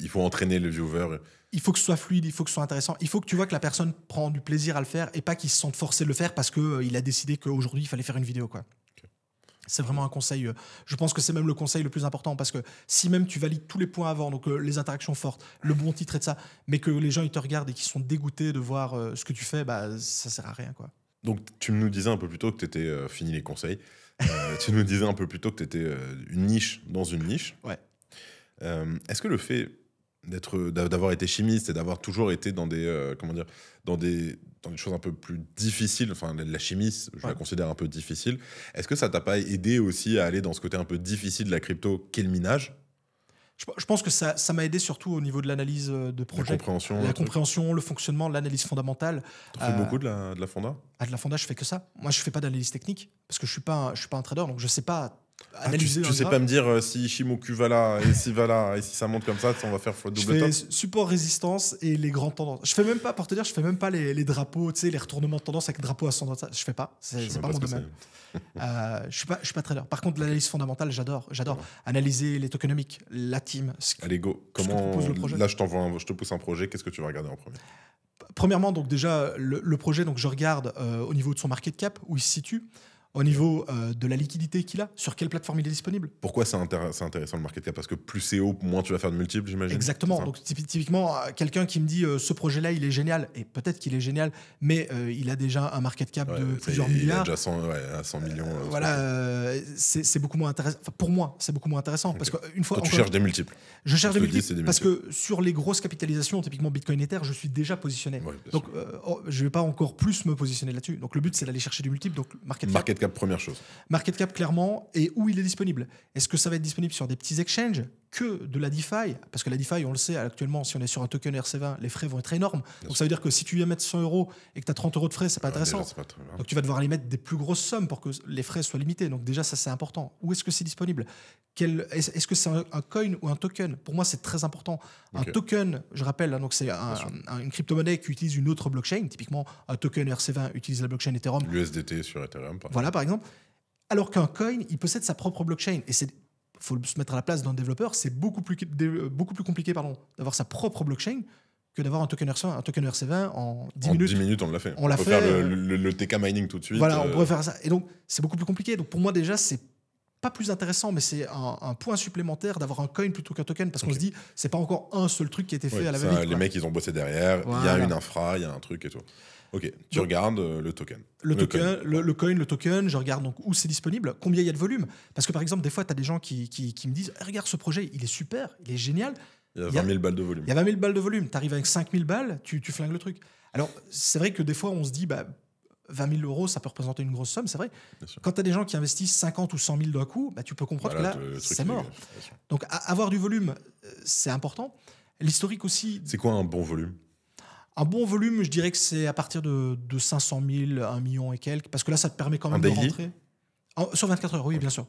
[SPEAKER 2] faut entraîner le viewer.
[SPEAKER 1] Il faut que ce soit fluide, il faut que ce soit intéressant. Il faut que tu vois que la personne prend du plaisir à le faire et pas qu'il se sente forcé de le faire parce qu'il a décidé qu'aujourd'hui, il fallait faire une vidéo, quoi. C'est vraiment un conseil. Je pense que c'est même le conseil le plus important parce que si même tu valides tous les points avant, donc les interactions fortes, le bon titre et de ça, mais que les gens ils te regardent et qu'ils sont dégoûtés de voir ce que tu fais, bah ça sert à rien, quoi.
[SPEAKER 2] Donc tu nous disais un peu plus tôt que tu étais fini les conseils. Tu nous disais un peu plus tôt que tu étais une niche dans une niche.
[SPEAKER 1] Ouais.
[SPEAKER 2] Est-ce que le fait d'avoir été chimiste et d'avoir toujours été dans des dans des choses un peu plus difficiles, enfin la chimie, je la considère un peu difficile. Est-ce que ça t'a pas aidé aussi à aller dans ce côté un peu difficile de la crypto qu'est le minage?
[SPEAKER 1] Je pense que ça m'a aidé surtout au niveau de l'analyse de projet. La compréhension, le fonctionnement, l'analyse fondamentale.
[SPEAKER 2] Tu fais beaucoup de la fonda?
[SPEAKER 1] De la fonda, je fais que ça. Moi, je fais pas d'analyse technique parce que je suis pas un trader, donc je sais pas analyser.
[SPEAKER 2] Tu sais pas me dire si Shimoku va là et si va là et si ça monte comme ça, on va faire double top.
[SPEAKER 1] Je fais support résistance et les grandes tendances. Je fais même pas, pour te dire, je fais même pas les drapeaux, tu sais, les retournements de tendance avec drapeau ascendant. Je fais pas. C'est pas mon domaine. Je suis pas trader. Par contre, l'analyse fondamentale, j'adore. Analyser les tokenomics, la team.
[SPEAKER 2] Allez go. Comment là je te pousse un projet. Qu'est-ce que tu vas regarder en premier?
[SPEAKER 1] Premièrement, donc déjà le projet, donc je regarde au niveau de son market cap où il se situe. Au niveau de la liquidité qu'il a, sur quelle plateforme il est disponible.
[SPEAKER 2] Pourquoi c'est intéressant le market cap? Parce que plus c'est haut, moins tu vas faire de multiples, j'imagine.
[SPEAKER 1] Exactement. Donc typiquement, quelqu'un qui me dit ce projet-là, il est génial, et peut-être qu'il est génial, mais il a déjà un market cap de plusieurs milliards.
[SPEAKER 2] Il a déjà 100 millions.
[SPEAKER 1] C'est beaucoup moins intéressant. Enfin, pour moi, c'est beaucoup moins intéressant. Okay. Parce qu'une fois,
[SPEAKER 2] toi, tu cherches des multiples.
[SPEAKER 1] Je cherche des multiples parce que sur les grosses capitalisations, typiquement Bitcoin Ether, je suis déjà positionné. Ouais, donc je ne vais pas encore plus me positionner là-dessus. Donc le but, c'est d'aller chercher du multiple. Donc
[SPEAKER 2] market cap, première chose.
[SPEAKER 1] Market cap, clairement, et où il est disponible. Est-ce que ça va être disponible sur des petits exchanges, que de la DeFi? Parce que la DeFi, on le sait, actuellement, si on est sur un token RC20, les frais vont être énormes. Donc ça veut dire que si tu viens mettre 100 € et que tu as 30 € de frais, c'est pas intéressant. Déjà, donc tu vas devoir aller mettre des plus grosses sommes pour que les frais soient limités. Donc déjà, ça, c'est important. Où est-ce que c'est disponible? Est-ce que c'est un coin ou un token? Pour moi, c'est très important. Un token, je rappelle, donc c'est une crypto-monnaie qui utilise une autre blockchain. Typiquement, un token RC20 utilise la blockchain Ethereum.
[SPEAKER 2] L'USDT sur Ethereum,
[SPEAKER 1] par exemple. Alors qu'un coin, il possède sa propre blockchain. Et il faut se mettre à la place d'un développeur, c'est beaucoup plus compliqué d'avoir sa propre blockchain que d'avoir un token RC20 en 10 minutes.
[SPEAKER 2] 10 minutes, on l'a fait.
[SPEAKER 1] On peut
[SPEAKER 2] faire le TK mining tout de suite.
[SPEAKER 1] Voilà, on pourrait faire ça. Et donc, c'est beaucoup plus compliqué. Donc, pour moi, déjà, c'est pas plus intéressant, mais c'est un point supplémentaire d'avoir un coin plutôt qu'un token, parce qu'on se dit, c'est pas encore un seul truc qui a été fait à la va-vite.
[SPEAKER 2] Les mecs, ils ont bossé derrière, il y a une infra, il y a un truc et tout. Ok, tu regardes le token.
[SPEAKER 1] Le coin, le token, je regarde donc où c'est disponible, combien il y a de volume. Parce que par exemple, des fois, tu as des gens qui me disent regarde ce projet, il est super, il est génial.
[SPEAKER 2] Il y a 20 000 balles de volume.
[SPEAKER 1] Il y a 20 000 balles de volume. Tu arrives avec 5 000 balles, tu flingues le truc. Alors, c'est vrai que des fois, on se dit 20 000 €, ça peut représenter une grosse somme, c'est vrai. Quand tu as des gens qui investissent 50 ou 100 000 d'un coup, tu peux comprendre que là, c'est mort. Donc, avoir du volume, c'est important. L'historique aussi.
[SPEAKER 2] C'est quoi un bon volume?
[SPEAKER 1] Un bon volume, je dirais que c'est à partir de 500 000, 1 million et quelques, parce que là, ça te permet quand même de rentrer. Sur 24 heures, oui, bien sûr.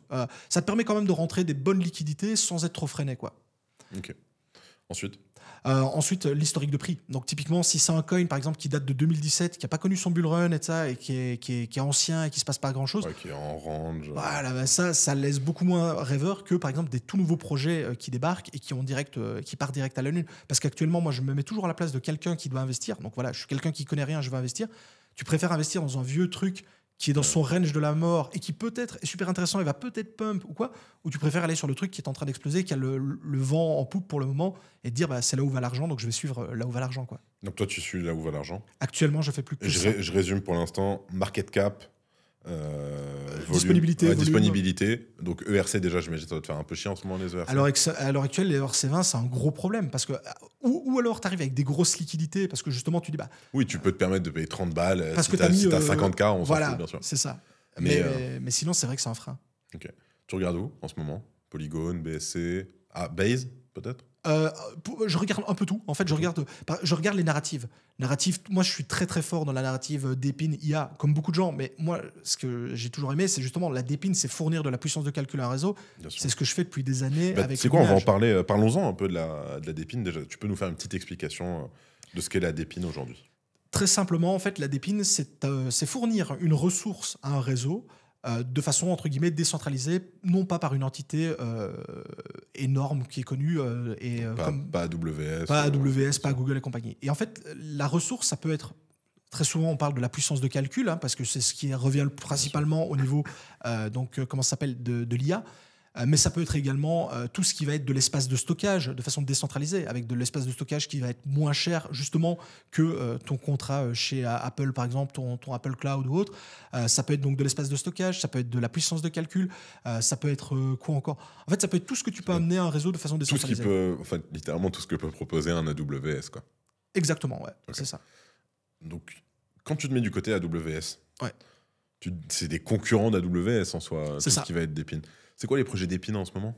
[SPEAKER 1] Ça te permet quand même de rentrer des bonnes liquidités sans être trop freiné, quoi.
[SPEAKER 2] Ok.
[SPEAKER 1] Ensuite, l'historique de prix. Donc, typiquement, si c'est un coin, par exemple, qui date de 2017, qui n'a pas connu son bull run et ça, et qui est ancien et qui ne se passe pas grand-chose.
[SPEAKER 2] Ouais, qui est en range.
[SPEAKER 1] Voilà, ça laisse beaucoup moins rêveur que, par exemple, des tout nouveaux projets qui débarquent et qui partent direct à la lune. Parce qu'actuellement, moi, je me mets toujours à la place de quelqu'un qui doit investir. Donc, voilà, je suis quelqu'un qui connaît rien, je veux investir. Tu préfères investir dans un vieux truc qui est dans son range de la mort et qui peut-être est super intéressant et va peut-être pump ou quoi, ou tu préfères aller sur le truc qui est en train d'exploser, qui a le vent en poupe pour le moment et te dire c'est là où va l'argent, donc je vais suivre là où va l'argent, quoi.
[SPEAKER 2] Donc toi, tu suis là où va l'argent?
[SPEAKER 1] Actuellement, je fais plus que ça.
[SPEAKER 2] Je résume pour l'instant, market cap,
[SPEAKER 1] disponibilité.
[SPEAKER 2] Disponibilité. Donc ERC, déjà, j'imagine que ça va te faire un peu chier en ce moment, les ERC.
[SPEAKER 1] À l'heure actuelle, les ERC20, c'est un gros problème. Parce que, ou alors, tu arrives avec des grosses liquidités, parce que justement, tu dis...
[SPEAKER 2] oui, tu peux te permettre de payer 30 balles. Parce si tu as 50K, on s'en fout, bien sûr.
[SPEAKER 1] C'est ça. Mais sinon, c'est vrai que c'est un frein.
[SPEAKER 2] Ok. Tu regardes où en ce moment? Polygon, BSC, Base peut-être?
[SPEAKER 1] Je regarde un peu tout. En fait, je regarde les narratives. Moi, je suis très très fort dans la narrative d'Epine IA, comme beaucoup de gens. Mais moi, ce que j'ai toujours aimé, c'est justement la d'Epine, c'est fournir de la puissance de calcul à un réseau. C'est ce que je fais depuis des années avec.
[SPEAKER 2] C'est quoi? On va en parler. Parlons-en un peu de la d'Epine déjà. Tu peux nous faire une petite explication de ce qu'est la d'Epine aujourd'hui?
[SPEAKER 1] Très simplement, en fait, la d'Epine, c'est fournir une ressource à un réseau. De façon entre guillemets décentralisée, non pas par une entité énorme qui est connue
[SPEAKER 2] pas AWS,
[SPEAKER 1] pas Google et compagnie. Et en fait, la ressource, ça peut être très souvent on parle de la puissance de calcul, parce que c'est ce qui revient principalement au niveau comment ça s'appelle de l'IA. Mais ça peut être également tout ce qui va être de l'espace de stockage de façon décentralisée, avec de l'espace de stockage qui va être moins cher justement que ton contrat chez Apple, par exemple, ton Apple Cloud ou autre. Ça peut être donc de l'espace de stockage, ça peut être de la puissance de calcul, ça peut être quoi encore? En fait, ça peut être tout ce que tu peux amener à un réseau de façon décentralisée.
[SPEAKER 2] Littéralement tout ce que peut proposer un AWS, quoi.
[SPEAKER 1] Exactement, ouais,
[SPEAKER 2] Okay.
[SPEAKER 1] c'est ça.
[SPEAKER 2] Donc, quand tu te mets du côté AWS,
[SPEAKER 1] ouais.
[SPEAKER 2] C'est des concurrents d'AWS en soi,
[SPEAKER 1] c'est
[SPEAKER 2] tout
[SPEAKER 1] ça.
[SPEAKER 2] ce qui va être d'Epine. C'est quoi les projets d'Epine en ce moment?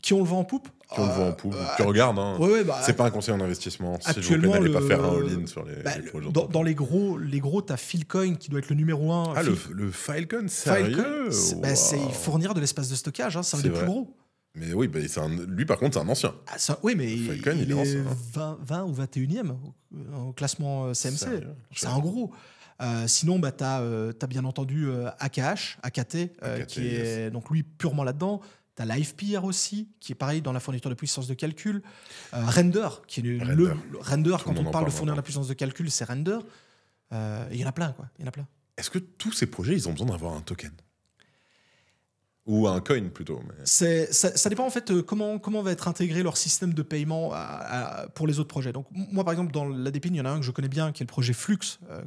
[SPEAKER 1] Qui ont le vent en poupe?
[SPEAKER 2] Qui ont le vent en poupe. Tu regardes, hein. C'est pas un conseil en investissement.
[SPEAKER 1] Actuellement,
[SPEAKER 2] n'allez pas faire un all-in sur les projets.
[SPEAKER 1] Dans les gros, t'as Filecoin qui doit être le numéro 1.
[SPEAKER 2] Ah, le Filecoin, sérieux?
[SPEAKER 1] C'est fournir de l'espace de stockage, c'est un des plus gros.
[SPEAKER 2] Mais oui, lui par contre, c'est un ancien.
[SPEAKER 1] Oui, mais
[SPEAKER 2] Filecoin,
[SPEAKER 1] il est
[SPEAKER 2] ancien,
[SPEAKER 1] 20 ou 21e au classement CMC. C'est un gros. Sinon, tu as bien entendu AKH, AKT, qui est donc lui purement là-dedans. Tu as LivePeer aussi, qui est pareil dans la fourniture de puissance de calcul. Render, qui est le Render, quand on parle de fournir de la puissance de calcul, c'est Render. Il y en a plein, quoi. Il y en a plein.
[SPEAKER 2] Est-ce que tous ces projets, ils ont besoin d'avoir un token? Ou un coin plutôt. Mais...
[SPEAKER 1] Ça dépend en fait comment va être intégré leur système de paiement pour les autres projets. Donc moi par exemple dans la Dépine, il y en a un que je connais bien qui est le projet Flux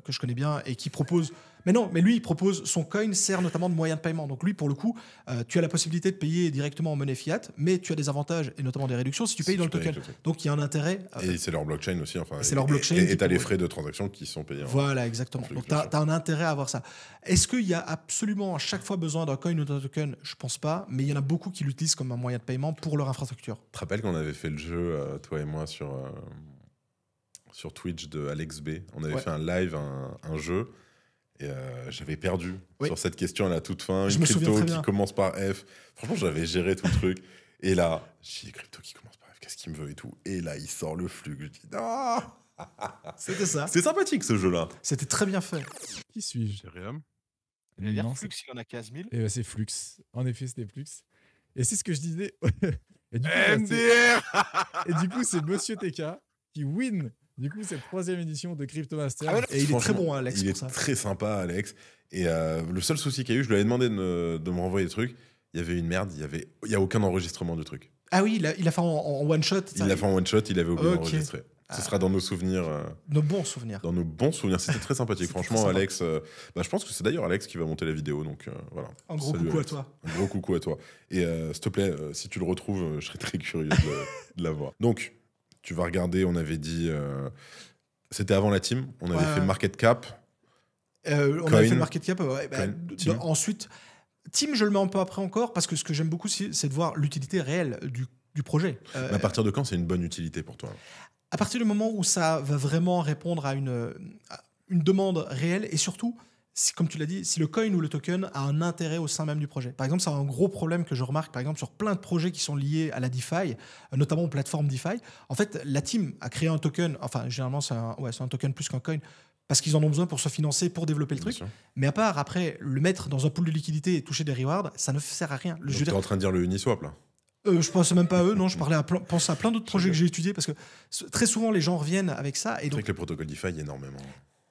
[SPEAKER 1] que je connais bien et qui propose. Mais lui il propose son coin sert notamment de moyen de paiement. Donc lui pour le coup tu as la possibilité de payer directement en monnaie fiat, mais tu as des avantages et notamment des réductions si tu payes dans le token. Donc il y a un intérêt.
[SPEAKER 2] Et c'est leur blockchain aussi.
[SPEAKER 1] C'est leur blockchain.
[SPEAKER 2] Et tu as les frais de transaction qui sont payés.
[SPEAKER 1] Voilà exactement. Donc tu as un intérêt à avoir ça. Est-ce qu'il y a absolument à chaque fois besoin d'un coin ou d'un token? Je pense pas, mais il y en a beaucoup qui l'utilisent comme un moyen de paiement pour leur infrastructure.
[SPEAKER 2] Tu te rappelles qu'on avait fait le jeu, toi et moi, sur Twitch de Alex B. On avait fait un live, un jeu, et j'avais perdu sur cette question à la toute fin. Une crypto qui commence par F. Franchement, j'avais géré tout le truc. Et là, j'ai dit crypto qui commence par F, qu'est-ce qu'il me veut et tout. Et là, il sort le flux. Je dis non.
[SPEAKER 1] C'était ça.
[SPEAKER 2] C'est sympathique ce jeu-là.
[SPEAKER 1] C'était très bien fait.
[SPEAKER 3] Qui suis-je?
[SPEAKER 2] Ethereum.
[SPEAKER 4] Non, Flux, il en a 15 000.
[SPEAKER 3] Et c'est Flux. En effet, c'était Flux. Et c'est ce que je disais. Et du coup,
[SPEAKER 2] MDR.
[SPEAKER 3] et du coup, c'est Monsieur TK qui win. Du coup, cette 3e édition de Cryptomaster.
[SPEAKER 1] Et il est très bon, Alex.
[SPEAKER 2] Il est très sympa, Alex. Et le seul souci qu'il y a eu, je lui avais demandé de me renvoyer des trucs. Il y avait une merde. Il y a aucun enregistrement du truc.
[SPEAKER 1] Ah oui, il a fait en one shot.
[SPEAKER 2] Il l'a fait en one shot. Il avait oublié d'enregistrer. Ce sera dans nos souvenirs.
[SPEAKER 1] Nos bons souvenirs.
[SPEAKER 2] Dans nos bons souvenirs. C'était très sympathique. Franchement, Alex, je pense que c'est d'ailleurs Alex qui va monter la vidéo. Donc voilà.
[SPEAKER 1] Un gros coucou à toi.
[SPEAKER 2] Un gros coucou à toi. Et s'il te plaît, si tu le retrouves, je serais très curieux de la voir. Donc, tu vas regarder, on avait dit... c'était avant la team. On avait fait Market Cap.
[SPEAKER 1] On avait fait Market Cap. Ensuite, team, je le mets un peu après encore parce que ce que j'aime beaucoup, c'est de voir l'utilité réelle du projet.
[SPEAKER 2] À partir de quand c'est une bonne utilité pour toi?
[SPEAKER 1] À partir du moment où ça va vraiment répondre à une demande réelle et surtout, comme tu l'as dit, si le coin ou le token a un intérêt au sein même du projet. Par exemple, c'est un gros problème que je remarque par exemple sur plein de projets qui sont liés à la DeFi, notamment aux plateformes DeFi. En fait, la team a créé un token, enfin généralement c'est un token plus qu'un coin, parce qu'ils en ont besoin pour se financer, pour développer le truc. Mais à part, après, le mettre dans un pool de liquidité et toucher des rewards, ça ne sert à rien.
[SPEAKER 2] Tu es en train de dire le Uniswap là?
[SPEAKER 1] Je pensais même pas à eux, non, je pensais à plein d'autres projets que j'ai étudiés parce que très souvent les gens reviennent avec ça.
[SPEAKER 2] C'est vrai que les protocoles DeFi, il y a énormément.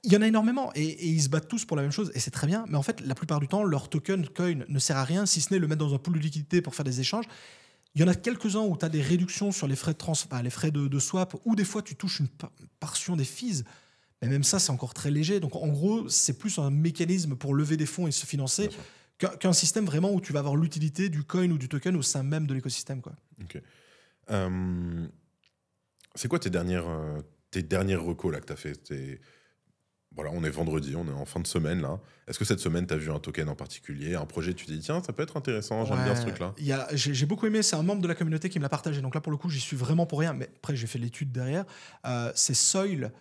[SPEAKER 1] Il y en a énormément et ils se battent tous pour la même chose et c'est très bien. Mais en fait, la plupart du temps, leur token coin ne sert à rien si ce n'est le mettre dans un pool de liquidité pour faire des échanges. Il y en a quelques-uns où tu as des réductions sur les frais les frais de swap ou des fois tu touches une portion des fees. Mais même ça, c'est encore très léger. Donc en gros, c'est plus un mécanisme pour lever des fonds et se financer qu'un système vraiment où tu vas avoir l'utilité du coin ou du token au sein même de l'écosystème.
[SPEAKER 2] Ok. C'est quoi tes dernières recos là, que tu as fait? Voilà, on est vendredi, on est en fin de semaine là. Est-ce que cette semaine, tu as vu un token en particulier, un projet, tu t'es dit, tiens, ça peut être intéressant, j'aime bien ce truc-là?
[SPEAKER 1] J'ai beaucoup aimé, c'est un membre de la communauté qui me l'a partagé. Donc là, pour le coup, j'y suis vraiment pour rien. Mais après, j'ai fait l'étude derrière. C'est Soil,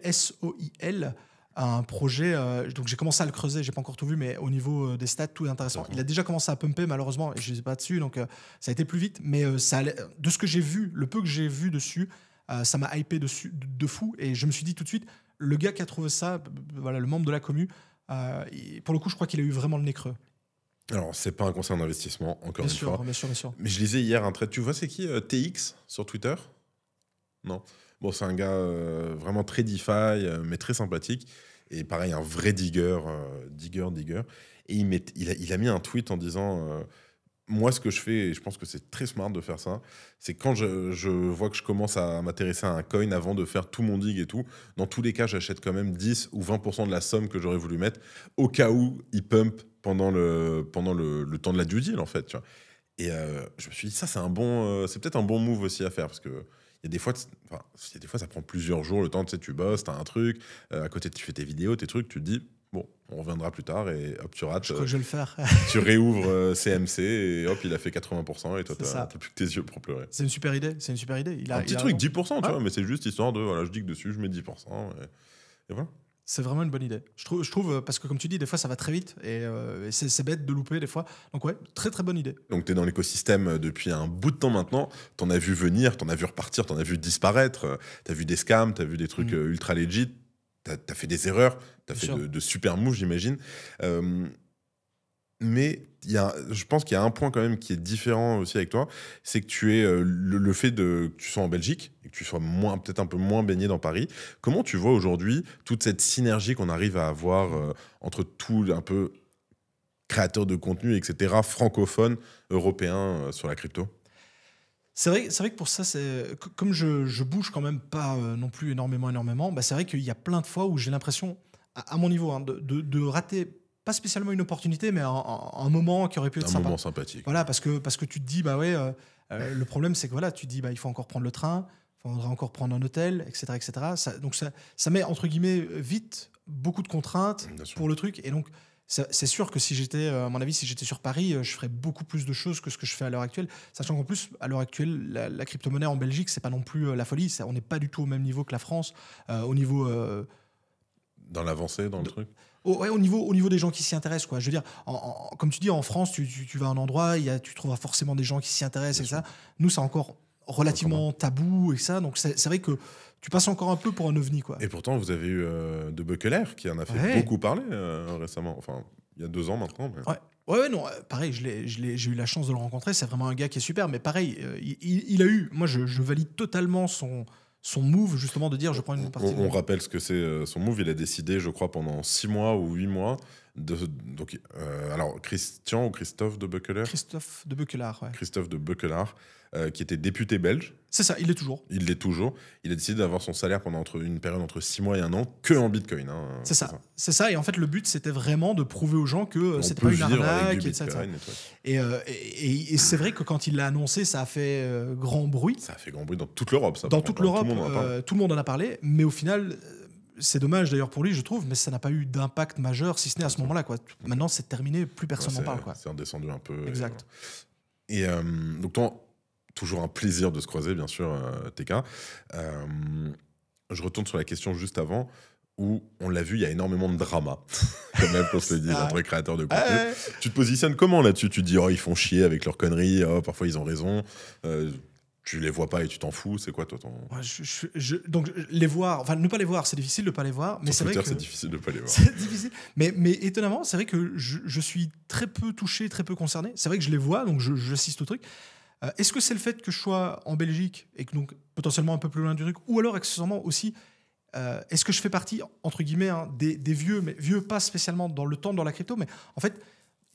[SPEAKER 1] S-O-I-L, un projet. Donc j'ai commencé à le creuser, j'ai pas encore tout vu, mais au niveau des stats, tout est intéressant. Il a déjà commencé à pumper, malheureusement, et je ne sais pas dessus, donc ça a été plus vite. Mais de ce que j'ai vu, le peu que j'ai vu dessus, ça m'a hypé de fou. Et je me suis dit tout de suite, le gars qui a trouvé ça, voilà, le membre de la commu, pour le coup, je crois qu'il a eu vraiment le nez creux.
[SPEAKER 2] Alors, c'est pas un conseil d'investissement, encore une fois.
[SPEAKER 1] Bien sûr.
[SPEAKER 2] Mais je lisais hier un thread. Tu vois, c'est qui TX sur Twitter? Non. Bon, c'est un gars vraiment très DeFi, mais très sympathique. Et pareil, un vrai digger. Et il a mis un tweet en disant moi, ce que je fais, et je pense que c'est très smart de faire ça, c'est quand je vois que je commence à m'intéresser à un coin avant de faire tout mon dig et tout, dans tous les cas, j'achète quand même 10 ou 20% de la somme que j'aurais voulu mettre au cas où il pump pendant le temps de la due deal, en fait. Tu vois. Et je me suis dit, ça, c'est peut-être un bon move aussi à faire, parce que il y a des fois, ça prend plusieurs jours, le temps, tu sais, tu bosses, tu as un truc, à côté, tu fais tes vidéos, tes trucs, tu te dis, bon, on reviendra plus tard et hop, tu rates.
[SPEAKER 1] Je crois que je vais le faire.
[SPEAKER 2] Tu réouvres CMC et hop, il a fait 80% et toi, t'as plus que tes yeux pour pleurer.
[SPEAKER 1] C'est une super idée.
[SPEAKER 2] Un petit truc, 10%, tu vois, mais c'est juste histoire de, voilà, je dis que dessus, je mets 10%. Et voilà.
[SPEAKER 1] C'est vraiment une bonne idée. Je trouve, parce que comme tu dis, des fois, ça va très vite et c'est bête de louper des fois. Donc ouais, très très bonne idée.
[SPEAKER 2] Donc tu es dans l'écosystème depuis un bout de temps maintenant. T'en as vu venir, t'en as vu repartir, t'en as vu disparaître. T'as vu des scams, t'as vu des trucs ultra legit. T'as fait des erreurs, t'as fait de super moves, j'imagine. Mais je pense qu'il y a un point quand même qui est différent aussi avec toi, c'est que tu es le fait que tu sois en Belgique et que tu sois peut-être un peu moins baigné dans Paris. Comment tu vois aujourd'hui toute cette synergie qu'on arrive à avoir entre tout un peu créateurs de contenu, etc., francophones, européens sur la crypto?
[SPEAKER 1] C'est vrai que pour ça, comme je bouge quand même pas non plus énormément, bah c'est vrai qu'il y a plein de fois où j'ai l'impression, à mon niveau, hein, de rater pas spécialement une opportunité, mais un moment qui aurait pu être sympa.
[SPEAKER 2] Un moment sympathique.
[SPEAKER 1] Voilà, parce que tu te dis, bah ouais, le problème c'est que voilà, tu te dis, bah, il faut encore prendre le train, il faudra encore prendre un hôtel, etc. Donc ça met, entre guillemets, vite beaucoup de contraintes pour le truc. Et donc, c'est sûr que si j'étais, à mon avis, si j'étais sur Paris, je ferais beaucoup plus de choses que ce que je fais à l'heure actuelle. Sachant qu'en plus, à l'heure actuelle, la crypto-monnaie en Belgique, c'est pas non plus la folie. On n'est pas du tout au même niveau que la France, au niveau...
[SPEAKER 2] dans l'avancée, dans le truc.
[SPEAKER 1] Au niveau des gens qui s'y intéressent, quoi. Je veux dire, comme tu dis, en France, tu vas à un endroit, tu trouveras forcément des gens qui s'y intéressent et ça. Nous, c'est encore relativement tabou et ça. Donc, c'est vrai que tu passes encore un peu pour un ovni, quoi.
[SPEAKER 2] Et pourtant, vous avez eu De Buckler qui en a fait beaucoup parler récemment. Enfin, il y a 2 ans maintenant. Mais...
[SPEAKER 1] Ouais, non, pareil, j'ai eu la chance de le rencontrer. C'est vraiment un gars qui est super. Mais pareil, il a eu... Moi, je valide totalement son move, justement, de dire je prends une partie.
[SPEAKER 2] On rappelle ce que c'est son move. Il a décidé, je crois, pendant 6 mois ou 8 mois. Alors, Christian ou Christophe De Buckler?
[SPEAKER 1] Christophe De Buckler, ouais.
[SPEAKER 2] Christophe De Buckler, qui était député belge.
[SPEAKER 1] C'est ça, il l'est toujours.
[SPEAKER 2] Il l'est toujours. Il a décidé d'avoir son salaire pendant une période entre 6 mois et 1 an que en Bitcoin. Hein,
[SPEAKER 1] c'est ça. Et en fait, le but, c'était vraiment de prouver aux gens que c'était pas une arnaque. Et c'est vrai que quand il l'a annoncé, ça a fait grand bruit.
[SPEAKER 2] Ça a fait grand bruit dans toute l'Europe.
[SPEAKER 1] Dans toute l'Europe, tout le monde en a parlé. Mais au final... C'est dommage d'ailleurs pour lui, je trouve, mais ça n'a pas eu d'impact majeur, si ce n'est à ce moment-là, quoi. Maintenant, c'est terminé, plus personne n'en parle, quoi.
[SPEAKER 2] C'est redescendu un peu.
[SPEAKER 1] Exact.
[SPEAKER 2] Et donc, toi, toujours un plaisir de se croiser, bien sûr, TK. Je retourne sur la question juste avant, où on l'a vu, il y a énormément de drama, quand même, qu'on se le dise, entre les créateurs de contenu. Tu te positionnes comment là-dessus? Tu te dis, oh, ils font chier avec leurs conneries, oh, parfois ils ont raison. Tu les vois pas et tu t'en fous, c'est quoi toi ton...
[SPEAKER 1] Donc les voir, enfin ne pas les voir, c'est difficile de pas les voir, mais c'est vrai que
[SPEAKER 2] c'est difficile de pas les voir.
[SPEAKER 1] C'est difficile, mais étonnamment, c'est vrai que je suis très peu touché, très peu concerné. C'est vrai que je les vois, donc j'assiste au truc. Est-ce que c'est le fait que je sois en Belgique et que donc potentiellement un peu plus loin du truc, ou alors accessoirement aussi, est-ce que je fais partie entre guillemets des vieux, mais vieux pas spécialement dans le temps dans la crypto, mais en fait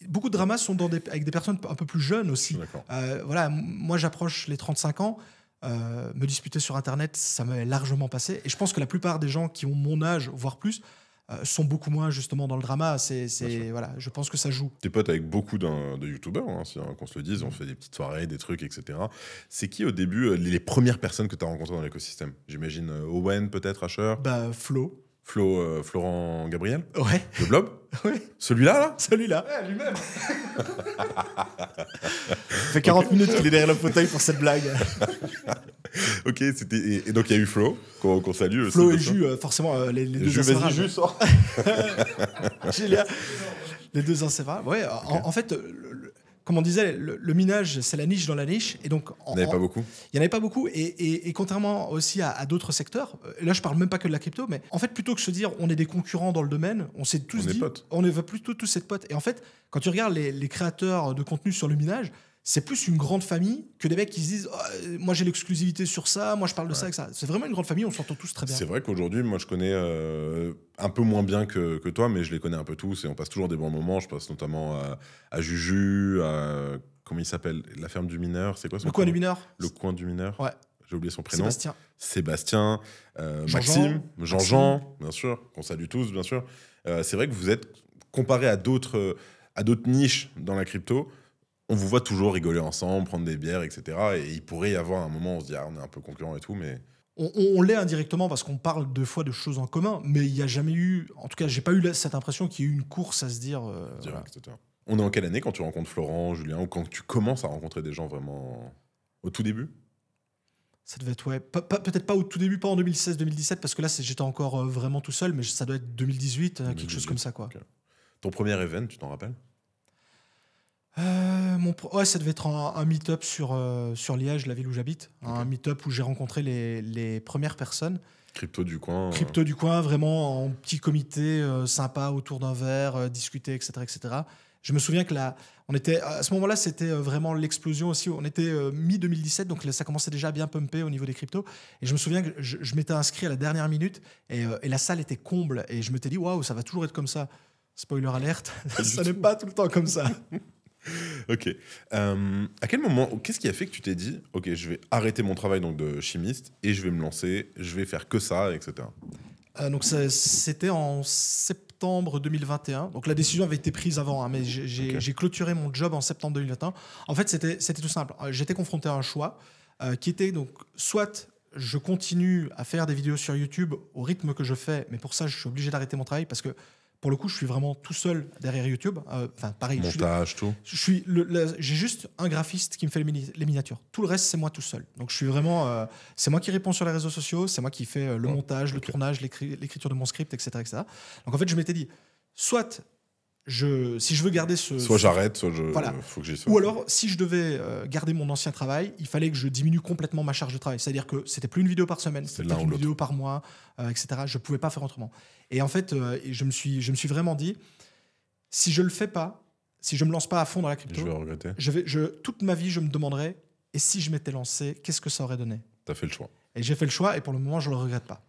[SPEAKER 1] beaucoup de dramas sont avec des personnes un peu plus jeunes aussi. Voilà, moi, j'approche les 35 ans. Me disputer sur Internet, ça m'est largement passé. Et je pense que la plupart des gens qui ont mon âge, voire plus, sont beaucoup moins justement dans le drama. Voilà, je pense que ça joue.
[SPEAKER 2] T'es pote avec beaucoup de youtubeurs, hein, qu'on se le dise. On fait des petites soirées, des trucs, etc. C'est qui au début les premières personnes que tu as rencontrées dans l'écosystème? J'imagine Owen, peut-être, Asher?
[SPEAKER 1] Flo.
[SPEAKER 2] Florent Gabriel,
[SPEAKER 1] Ouais.
[SPEAKER 2] le Blob.
[SPEAKER 1] Ouais.
[SPEAKER 2] Celui-là, là.
[SPEAKER 1] Celui-là. Ouais, lui-même. Ça fait 40 minutes qu'il est derrière le fauteuil pour cette blague.
[SPEAKER 2] Ok, et donc il y a eu Flo, qu'on salue.
[SPEAKER 1] Flo
[SPEAKER 2] aussi,
[SPEAKER 1] et Jus, forcément, les deux
[SPEAKER 2] Jus,
[SPEAKER 1] inséparables.
[SPEAKER 2] vas-y, Jus, sors.
[SPEAKER 1] Génial. Les deux inséparables. Ouais, en fait, comme on disait, le minage, c'est la niche dans la niche. Et donc,
[SPEAKER 2] Il n'y en avait pas beaucoup.
[SPEAKER 1] Il n'y en avait pas beaucoup. Et contrairement aussi à d'autres secteurs, et là, je parle même pas que de la crypto, mais en fait, plutôt que de se dire on est des concurrents dans le domaine, on s'est tous dit
[SPEAKER 2] potes.
[SPEAKER 1] on est plutôt tous être potes. Et en fait, quand tu regardes les créateurs de contenu sur le minage, c'est plus une grande famille que des mecs qui se disent oh, moi j'ai l'exclusivité sur ça, moi je parle de ça avec ça. C'est vraiment une grande famille, on s'entend tous très bien.
[SPEAKER 2] C'est vrai qu'aujourd'hui, moi je connais un peu moins bien que toi, mais je les connais un peu tous et on passe toujours des bons moments. Je passe notamment à Juju, à. Comment il s'appelle? La ferme du mineur, c'est quoi son
[SPEAKER 1] Le coin
[SPEAKER 2] prénom?
[SPEAKER 1] du mineur.
[SPEAKER 2] Le coin du mineur.
[SPEAKER 1] Ouais.
[SPEAKER 2] J'ai oublié son prénom.
[SPEAKER 1] Sébastien.
[SPEAKER 2] Maxime, Jean-Jean, bien sûr, qu'on salue tous, bien sûr. C'est vrai que vous êtes, comparé à d'autres niches dans la crypto, on vous voit toujours rigoler ensemble, prendre des bières, etc. Et il pourrait y avoir un moment où on se dit, ah, on est un peu concurrents et tout, mais...
[SPEAKER 1] On l'est indirectement parce qu'on parle deux fois de choses en commun, mais il n'y a jamais eu, en tout cas, j'ai pas eu cette impression qu'il y ait eu une course à se dire. Voilà.
[SPEAKER 2] Etc. On est en quelle année quand tu rencontres Florent, Julien, ou quand tu commences à rencontrer des gens vraiment au tout début?
[SPEAKER 1] Ça devait être, ouais, peut-être pas au tout début, pas en 2016-2017, parce que là, j'étais encore vraiment tout seul, mais ça doit être 2018, quelque chose comme ça, quoi.
[SPEAKER 2] Okay. Ton premier event, tu t'en rappelles?
[SPEAKER 1] Ouais, ça devait être un meet-up sur Liège, la ville où j'habite. Okay. Un meet-up où j'ai rencontré les premières personnes.
[SPEAKER 2] Crypto du coin.
[SPEAKER 1] Crypto du coin, vraiment en petit comité sympa autour d'un verre, discuter, etc., etc. Je me souviens que on était, à ce moment-là, c'était vraiment l'explosion aussi. On était mi-2017, donc ça commençait déjà à bien pumper au niveau des cryptos. Et je me souviens que je m'étais inscrit à la dernière minute et la salle était comble. Et je m'étais dit, waouh, ça va toujours être comme ça. Spoiler alerte, ça n'est pas tout le temps comme ça.
[SPEAKER 2] Ok. À quel moment, qu'est-ce qui a fait que tu t'es dit, ok, je vais arrêter mon travail donc, de chimiste et je vais me lancer, je vais faire que ça, etc.
[SPEAKER 1] Donc c'était en septembre 2021. Donc la décision avait été prise avant, hein, mais j'ai clôturé mon job en septembre 2021. En fait, c'était tout simple. J'étais confronté à un choix qui était donc soit je continue à faire des vidéos sur YouTube au rythme que je fais, mais pour ça, je suis obligé d'arrêter mon travail parce que pour le coup, je suis vraiment tout seul derrière YouTube. Enfin, pareil.
[SPEAKER 2] Montage, tout.
[SPEAKER 1] J'ai juste un graphiste qui me fait les miniatures. Tout le reste, c'est moi tout seul. Donc, je suis vraiment. C'est moi qui réponds sur les réseaux sociaux. C'est moi qui fais le montage, le tournage, l'écriture de mon script, etc., etc. Donc, en fait, je m'étais dit, soit si je veux garder
[SPEAKER 2] soit j'arrête, soit faut que j'y sois.
[SPEAKER 1] Ou alors, si je devais garder mon ancien travail, il fallait que je diminue complètement ma charge de travail. C'est-à-dire que c'était plus une vidéo par semaine, c'était une vidéo par mois, etc. Je pouvais pas faire autrement. Et en fait, je me suis vraiment dit, si je le fais pas, si je me lance pas à fond dans la crypto,
[SPEAKER 2] je vais regretter.
[SPEAKER 1] Toute ma vie, je me demanderais, et si je m'étais lancé, qu'est-ce que ça aurait donné?
[SPEAKER 2] T'as fait le choix.
[SPEAKER 1] Et j'ai fait le choix, et pour le moment, je le regrette pas.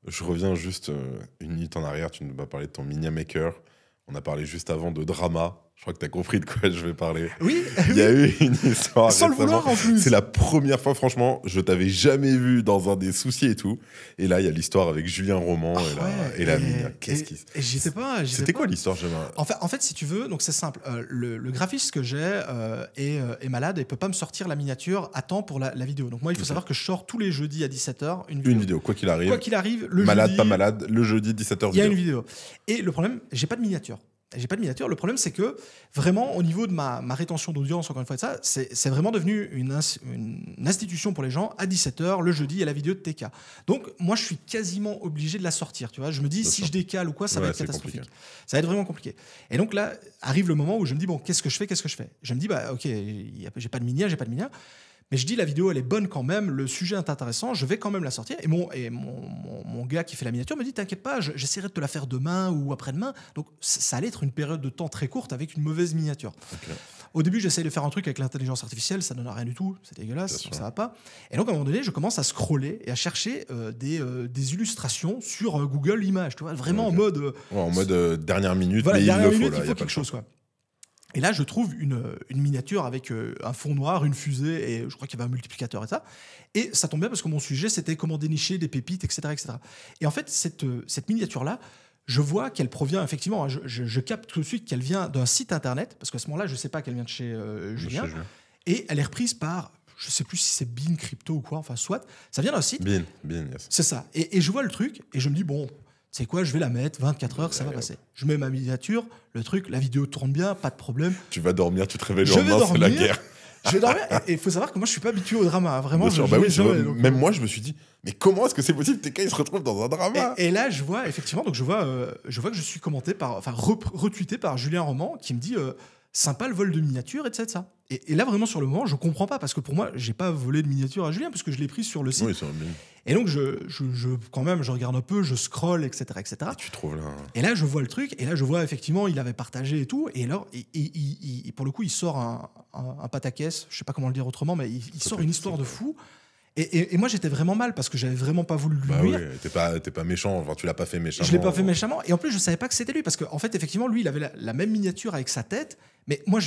[SPEAKER 2] Je reviens juste une minute en arrière. Tu nous as parlé de ton Mini Maker. On a parlé juste avant de drama. Je crois que tu as compris de quoi je vais parler.
[SPEAKER 1] Oui.
[SPEAKER 2] Il y a eu une histoire
[SPEAKER 1] sans
[SPEAKER 2] récemment.
[SPEAKER 1] le vouloir en plus.
[SPEAKER 2] C'est la première fois, franchement, je t'avais jamais vu dans un des soucis et tout. Et là, il y a l'histoire avec Julien Roman et la mine. Qu'est-ce qui...
[SPEAKER 1] Et j'y étais pas.
[SPEAKER 2] C'était quoi l'histoire?
[SPEAKER 1] En fait, si tu veux, donc c'est simple. Le graphiste que j'ai est malade et peut pas me sortir la miniature à temps pour la vidéo. Donc moi, il faut savoir que je sors tous les jeudis à 17h une vidéo.
[SPEAKER 2] Quoi qu'il arrive.
[SPEAKER 1] Quoi qu'il arrive, le
[SPEAKER 2] malade,
[SPEAKER 1] jeudi,
[SPEAKER 2] pas malade, le jeudi 17h.
[SPEAKER 1] Il y a une vidéo. Et le problème, j'ai pas de miniature. Le problème, c'est que vraiment, au niveau de ma rétention d'audience, encore une fois, de ça, c'est vraiment devenu une institution pour les gens. À 17h, le jeudi, il y a la vidéo de TK. Donc, moi, je suis quasiment obligé de la sortir. Tu vois, je me dis, si je décale ou quoi, ça va être catastrophique. Compliqué. Ça va être vraiment compliqué. Et donc là, arrive le moment où je me dis, bon, qu'est-ce que je fais? Je me dis, bah, ok, j'ai pas de minière. Mais je dis, la vidéo, elle est bonne quand même, le sujet est intéressant, je vais quand même la sortir. Et mon gars qui fait la miniature me dit, t'inquiète pas, j'essaierai de te la faire demain ou après-demain. Donc, ça allait être une période de temps très courte avec une mauvaise miniature. Okay. Au début, j'essaye de faire un truc avec l'intelligence artificielle, ça ne donne rien du tout, c'est dégueulasse, donc ça va pas. Et donc, à un moment donné, je commence à scroller et à chercher des illustrations sur Google Images, tu vois, vraiment en mode...
[SPEAKER 2] en mode dernière minute,
[SPEAKER 1] voilà,
[SPEAKER 2] mais
[SPEAKER 1] dernière
[SPEAKER 2] il
[SPEAKER 1] minute,
[SPEAKER 2] faut,
[SPEAKER 1] il faut quelque chose, quoi. Et là, je trouve une miniature avec un fond noir, une fusée, et je crois qu'il y avait un multiplicateur et ça. Et ça tombe bien parce que mon sujet, c'était comment dénicher des pépites, etc., etc. Et en fait, cette miniature-là, je vois qu'elle provient, effectivement, je capte tout de suite qu'elle vient d'un site internet, parce qu'à ce moment-là, je ne sais pas qu'elle vient de chez Julien. Et elle est reprise par, je ne sais plus si c'est Bean Crypto ou quoi, enfin, soit. Ça vient d'un site.
[SPEAKER 2] Bean, yes.
[SPEAKER 1] C'est ça. Et je vois le truc, et je me dis, bon... c'est quoi, je vais la mettre, 24 heures, ça va passer. Je mets ma miniature, le truc, la vidéo tourne bien, pas de problème.
[SPEAKER 2] Tu vas dormir, tu te réveilles le lendemain, c'est la guerre.
[SPEAKER 1] Je vais dormir, et il faut savoir que moi, je suis pas habitué au drama. Hein. Vraiment,
[SPEAKER 2] même moi, je me suis dit, mais comment est-ce que c'est possible TK, il se retrouve dans un drama
[SPEAKER 1] et là, je vois, effectivement, donc je vois que je suis commenté retweeté par Julien Roman, qui me dit sympa le vol de miniature, etc. Et là, vraiment, sur le moment, je comprends pas, parce que pour moi, j'ai pas volé de miniature à Julien, parce que je l'ai pris sur le site.
[SPEAKER 2] Oui, c'est bien.
[SPEAKER 1] Et donc, quand même, je regarde un peu, je scroll, etc.
[SPEAKER 2] Et tu trouves là.
[SPEAKER 1] Et là, je vois le truc, et là, je vois effectivement, il avait partagé et tout. Et alors, pour le coup, il sort un pataquès, je sais pas comment le dire autrement, mais il sort une histoire de fou. Et moi, j'étais vraiment mal parce que j'avais vraiment pas voulu lui nuire.
[SPEAKER 2] Oui, t'es pas méchant, enfin, tu l'as pas fait méchamment.
[SPEAKER 1] Je l'ai pas fait méchamment. Et en plus, je savais pas que c'était lui parce qu'en fait, effectivement, lui, il avait la même miniature avec sa tête. Mais moi,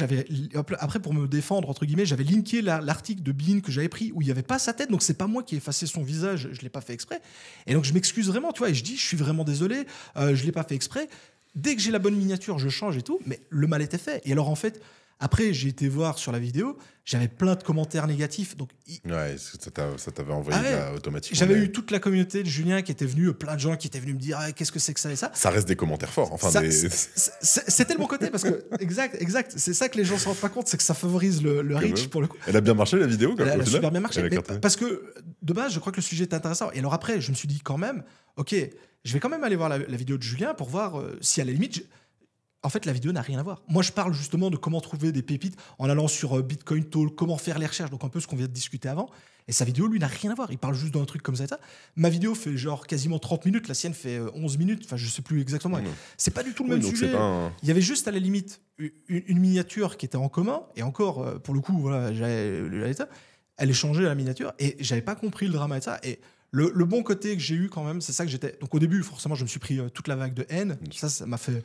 [SPEAKER 1] après, pour me défendre, entre guillemets, j'avais linké l'article de Bean que j'avais pris où il y avait pas sa tête. Donc, c'est pas moi qui ai effacé son visage. Je l'ai pas fait exprès. Et donc, je m'excuse vraiment, tu vois. Et je dis, je suis vraiment désolé. Je l'ai pas fait exprès. Dès que j'ai la bonne miniature, je change et tout. Mais le mal était fait. Et alors, en fait. Après, j'ai été voir sur la vidéo, j'avais plein de commentaires négatifs. Donc,
[SPEAKER 2] ouais, ça t'avait envoyé automatiquement.
[SPEAKER 1] J'avais eu toute la communauté de Julien qui était venue, plein de gens qui étaient venus me dire qu'est-ce que c'est que ça et ça.
[SPEAKER 2] Ça reste des commentaires forts. Enfin,
[SPEAKER 1] c'était le bon côté parce que, exact. C'est ça que les gens se rendent pas compte, c'est que ça favorise le reach pour le coup.
[SPEAKER 2] Elle a bien marché la vidéo
[SPEAKER 1] Elle a super bien marché. Parce que de base, je crois que le sujet est intéressant. Et alors après, je me suis dit quand même, ok, je vais quand même aller voir la vidéo de Julien pour voir si à la limite. En fait, la vidéo n'a rien à voir. Moi, je parle justement de comment trouver des pépites en allant sur Bitcoin Talk, comment faire les recherches, donc un peu ce qu'on vient de discuter avant. Et sa vidéo, lui, n'a rien à voir. Il parle juste d'un truc comme ça et ça. Ma vidéo fait genre quasiment 30 minutes, la sienne fait 11 minutes. Enfin, je sais plus exactement. C'est pas du tout le même sujet. Il y avait juste à la limite une miniature qui était en commun. Et encore, pour le coup, voilà, elle est changée la miniature. Et j'avais pas compris le drama et ça. Et le bon côté que j'ai eu quand même, c'est ça que j'étais. Donc au début, forcément, je me suis pris toute la vague de haine. Ça m'a fait.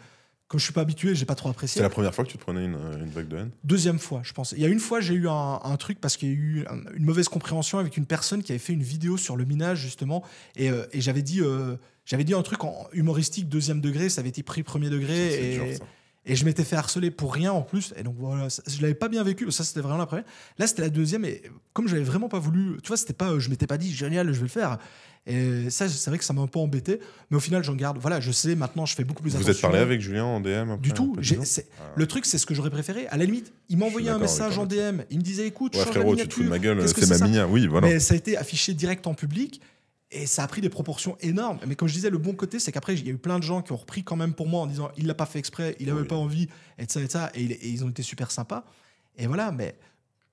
[SPEAKER 1] Comme je suis pas habitué, j'ai pas trop apprécié.
[SPEAKER 2] C'est la première fois que tu te prenais une vague de haine?
[SPEAKER 1] Deuxième fois, je pense. Il y a une fois, j'ai eu un truc parce qu'il y a eu une mauvaise compréhension avec une personne qui avait fait une vidéo sur le minage, justement. Et j'avais dit un truc en humoristique deuxième degré, ça avait été pris premier degré. Et je m'étais fait harceler pour rien en plus. Et donc voilà, je l'avais pas bien vécu. Ça, c'était vraiment la première. Là, c'était la deuxième. Et comme j'avais vraiment pas voulu, tu vois, c'était pas, je m'étais pas dit génial, je vais le faire. Et ça, c'est vrai que ça m'a un peu embêté. Mais au final, j'en garde. Voilà, je sais, maintenant, je fais beaucoup plus attention.
[SPEAKER 2] Vous êtes parlé avec Julien en DM après,
[SPEAKER 1] du tout. Le truc, c'est ce que j'aurais préféré. À la limite, il m'envoyait un message en DM. Il me disait écoute, change
[SPEAKER 2] frérot,
[SPEAKER 1] la miniature.
[SPEAKER 2] Tu te fous de ma gueule, c'est ma miniature. Oui, voilà.
[SPEAKER 1] Mais ça a été affiché direct en public. Et ça a pris des proportions énormes. Mais comme je disais, le bon côté, c'est qu'après, il y a eu plein de gens qui ont repris quand même pour moi en disant il l'a pas fait exprès, il avait pas envie, et ça. Et ils ont été super sympas. Et voilà, mais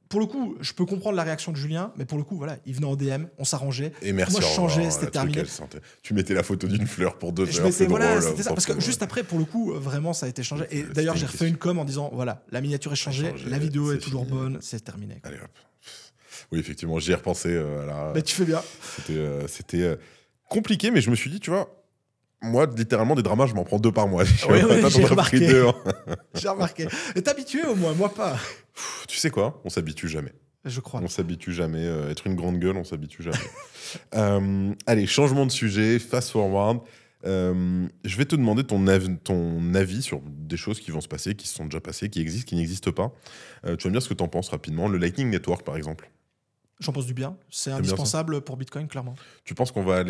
[SPEAKER 1] pour le coup, je peux comprendre la réaction de Julien, mais pour le coup, voilà, il venait en DM, on s'arrangeait.
[SPEAKER 2] Et merci.
[SPEAKER 1] Moi, je changeais, c'était terminé.
[SPEAKER 2] Tu mettais la photo d'une fleur pour 2 heures.
[SPEAKER 1] C'était ça. Parce que juste après, pour le coup, vraiment, ça a été changé. Et d'ailleurs, j'ai refait une com en disant voilà, la miniature est changée, la vidéo est toujours bonne, c'est terminé.
[SPEAKER 2] Allez hop. Oui, effectivement, j'y ai repensé.
[SPEAKER 1] Mais tu fais bien.
[SPEAKER 2] C'était compliqué, mais je me suis dit, tu vois, moi, littéralement, des dramas, je m'en prends 2 par mois.
[SPEAKER 1] Oui, j'ai remarqué. J'ai remarqué. Et t'es habitué au moins, moi pas.
[SPEAKER 2] Tu sais quoi? On s'habitue jamais.
[SPEAKER 1] Je crois.
[SPEAKER 2] On s'habitue jamais. Être une grande gueule, on s'habitue jamais. Allez, changement de sujet, fast forward. Je vais te demander ton avis sur des choses qui vont se passer, qui se sont déjà passées, qui existent, qui n'existent pas. Tu vas me dire ce que tu en penses rapidement. Le Lightning Network, par exemple.
[SPEAKER 1] J'en pense du bien. C'est indispensable pour Bitcoin, clairement.
[SPEAKER 2] Tu penses qu'on va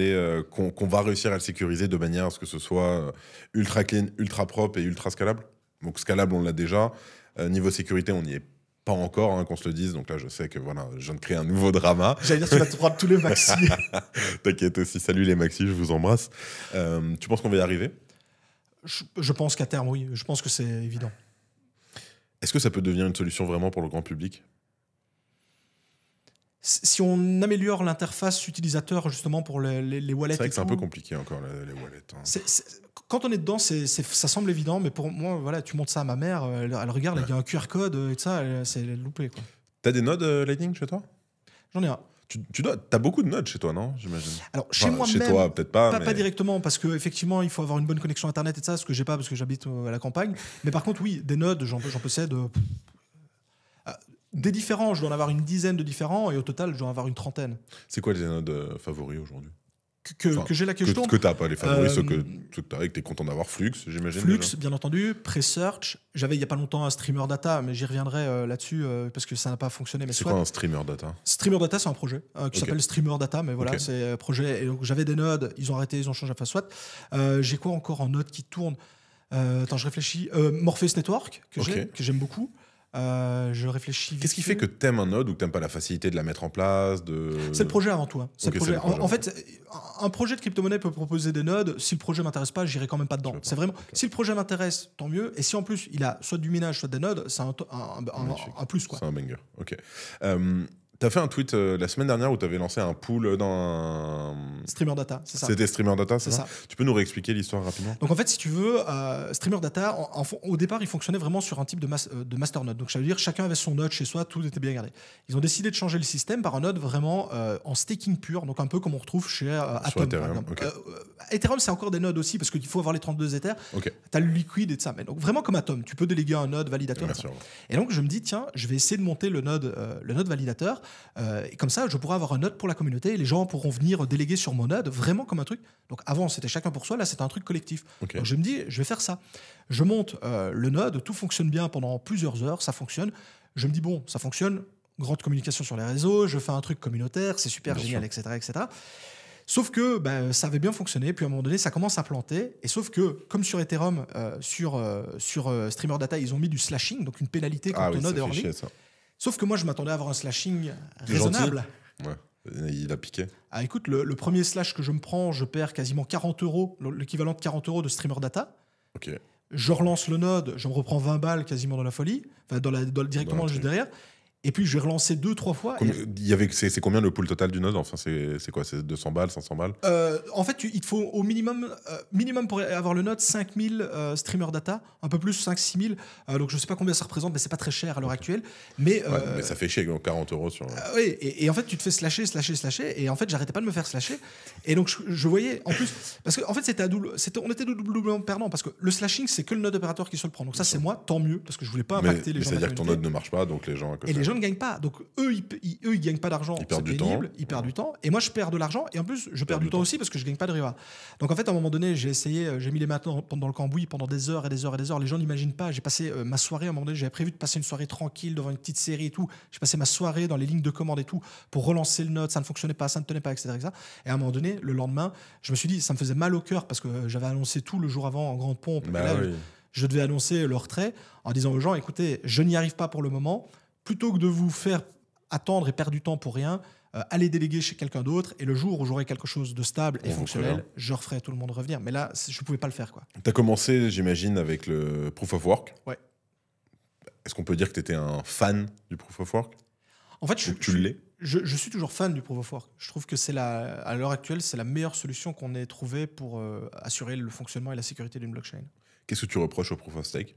[SPEAKER 2] qu'on va réussir à le sécuriser de manière à ce que ce soit ultra clean, ultra propre et ultra scalable? Donc scalable, on l'a déjà. Niveau sécurité, on n'y est pas encore, hein, qu'on se le dise. Donc là, je sais que voilà, je viens de créer un nouveau drama.
[SPEAKER 1] J'allais dire, tu vas te prendre tous les maxis.
[SPEAKER 2] T'inquiète aussi. Salut les maxis, je vous embrasse. Tu penses qu'on va y arriver?
[SPEAKER 1] Je pense qu'à terme, oui. Je pense que c'est évident.
[SPEAKER 2] Est-ce que ça peut devenir une solution vraiment pour le grand public?
[SPEAKER 1] Si on améliore l'interface utilisateur justement pour les wallets.
[SPEAKER 2] C'est vrai que c'est un peu compliqué encore les wallets. Hein.
[SPEAKER 1] Quand on est dedans, ça semble évident, mais pour moi, voilà, tu montres ça à ma mère, elle regarde, il y a un QR code et tout ça, c'est loupé. T'as
[SPEAKER 2] des nodes Lightning chez toi?
[SPEAKER 1] J'en ai un.
[SPEAKER 2] T'as beaucoup de nodes chez toi, non? J'imagine.
[SPEAKER 1] Alors chez moi
[SPEAKER 2] chez
[SPEAKER 1] même,
[SPEAKER 2] toi peut-être pas,
[SPEAKER 1] pas directement, parce qu'effectivement il faut avoir une bonne connexion internet et tout ça, ce que j'ai pas parce que j'habite à la campagne. Mais par contre oui, des nodes, j'en possède. Des différents, je dois en avoir une dizaine de différents, et au total, je dois en avoir une 30aine.
[SPEAKER 2] C'est quoi les nodes favoris aujourd'hui?
[SPEAKER 1] que j'ai là, que je tourne.
[SPEAKER 2] Que tu n'as pas les favoris, ceux que tu as et que tu es content d'avoir. Flux, j'imagine.
[SPEAKER 1] Flux,
[SPEAKER 2] déjà.
[SPEAKER 1] bien entendu. Presearch. J'avais il n'y a pas longtemps un streamer data, mais j'y reviendrai là-dessus parce que ça n'a pas fonctionné.
[SPEAKER 2] C'est quoi un streamer data?
[SPEAKER 1] Streamer data, c'est un projet qui s'appelle Streamer Data, mais voilà, c'est un projet. Et donc j'avais des nodes, ils ont arrêté, ils ont changé. Enfin, soit. J'ai quoi encore en node qui tourne? Attends, je réfléchis. Morpheus Network, que j'aime beaucoup. Je réfléchis.
[SPEAKER 2] Qu'est-ce qui fait que t'aimes un node ou que t'aimes pas la facilité de la mettre en place
[SPEAKER 1] C'est le projet avant tout. Hein. C'est le projet. En fait, un projet de crypto-monnaie peut proposer des nodes. Si le projet m'intéresse pas, j'irai quand même pas dedans. C'est vraiment. Si le projet m'intéresse, tant mieux. Et si en plus il a soit du minage, soit des nodes, c'est un plus quoi.
[SPEAKER 2] C'est un banger. Ok. T'as fait un tweet la semaine dernière où t'avais lancé un pool dans un...
[SPEAKER 1] Streamer Data, c'est ça.
[SPEAKER 2] C'était Streamer Data, c'est ça. Tu peux nous réexpliquer l'histoire rapidement?
[SPEAKER 1] Donc en fait, si tu veux, Streamer Data, au départ, il fonctionnait vraiment sur un type de masternode. Donc ça veut dire chacun avait son node chez soi, tout était bien gardé. Ils ont décidé de changer le système par un node vraiment en staking pur, donc un peu comme on retrouve chez Atom.
[SPEAKER 2] Ethereum,
[SPEAKER 1] Ethereum, c'est encore des nodes aussi, parce qu'il faut avoir les 32 Ethers. T'as le liquide et tout ça. Mais donc vraiment comme Atom, tu peux déléguer un node validateur. Et donc je me dis, tiens, je vais essayer de monter le node validateur. Et comme ça, je pourrai avoir un node pour la communauté et les gens pourront venir déléguer sur mon node vraiment comme un truc. Donc avant, c'était chacun pour soi, là, c'était un truc collectif. Donc je me dis, je vais faire ça. Je monte le node, tout fonctionne bien pendant plusieurs heures, ça fonctionne. Je me dis, bon, ça fonctionne, grande communication sur les réseaux, je fais un truc communautaire, c'est super génial, etc., etc. Sauf que ça avait bien fonctionné, puis à un moment donné, ça commence à planter. Et sauf que, comme sur Ethereum, sur Streamer Data, ils ont mis du slashing, donc une pénalité quand ton node est hors ligne. Sauf que moi, je m'attendais à avoir un slashing raisonnable.
[SPEAKER 2] Ouais, il a piqué.
[SPEAKER 1] Ah, écoute, le premier slash que je me prends, je perds quasiment 40 €, l'équivalent de 40 € de Streamer Data. Je relance le node, je me reprends 20 balles quasiment dans la folie, enfin directement juste derrière. Et puis, je vais relancer 2-3 fois.
[SPEAKER 2] C'est combien le pool total du node? Enfin, c'est quoi? C'est 200 balles, 500 balles?
[SPEAKER 1] En fait, il te faut au minimum pour avoir le node 5000 streamer data, un peu plus, 5-6 000. Donc, je ne sais pas combien ça représente, mais ce n'est pas très cher à l'heure actuelle. Mais
[SPEAKER 2] ça fait chier, 40 € sur...
[SPEAKER 1] oui, et en fait, tu te fais slasher. Et en fait, j'arrêtais pas de me faire slasher. Et donc, je voyais, en plus... Parce qu'en fait, on était doublement perdants, parce que le slashing, c'est que le node opérateur qui se le prend. Donc ça, c'est moi, tant mieux, parce que je voulais pas impacter les gens.
[SPEAKER 2] C'est-à-dire que ton node ne marche pas, donc les gens...
[SPEAKER 1] Et les gens ne gagnent pas. Donc eux, ils gagnent pas d'argent.
[SPEAKER 2] Ils perdent du temps.
[SPEAKER 1] Ils perdent du temps. Et moi, je perds de l'argent. Et en plus, je perds du temps aussi parce que je gagne pas de reward. Donc en fait, à un moment donné, j'ai essayé, j'ai mis les mains dans le cambouis pendant des heures et des heures et des heures. Les gens n'imaginent pas. J'ai passé ma soirée. À un moment donné, j'avais prévu de passer une soirée tranquille devant une petite série et tout. J'ai passé ma soirée dans les lignes de commande et tout pour relancer le node. Ça ne fonctionnait pas, ça ne tenait pas, etc., etc. Et à un moment donné, le lendemain, je me suis dit, ça me faisait mal au cœur parce que j'avais annoncé tout le jour avant en grande pompe. Je devais annoncer le retrait en disant aux gens, écoutez, je n'y arrive pas pour le moment. Plutôt que de vous faire attendre et perdre du temps pour rien, allez déléguer chez quelqu'un d'autre et le jour où j'aurai quelque chose de stable et fonctionnel, je referai tout le monde revenir. Mais là, je ne pouvais pas le faire.
[SPEAKER 2] Tu as commencé, j'imagine, avec le Proof of Work.
[SPEAKER 1] Ouais.
[SPEAKER 2] Est-ce qu'on peut dire que tu étais un fan du Proof of Work?
[SPEAKER 1] En fait,
[SPEAKER 2] tu l'es?
[SPEAKER 1] Je suis toujours fan du Proof of Work. Je trouve que à l'heure actuelle, c'est la meilleure solution qu'on ait trouvée pour assurer le fonctionnement et la sécurité d'une blockchain.
[SPEAKER 2] Qu'est-ce que tu reproches au Proof of Stake?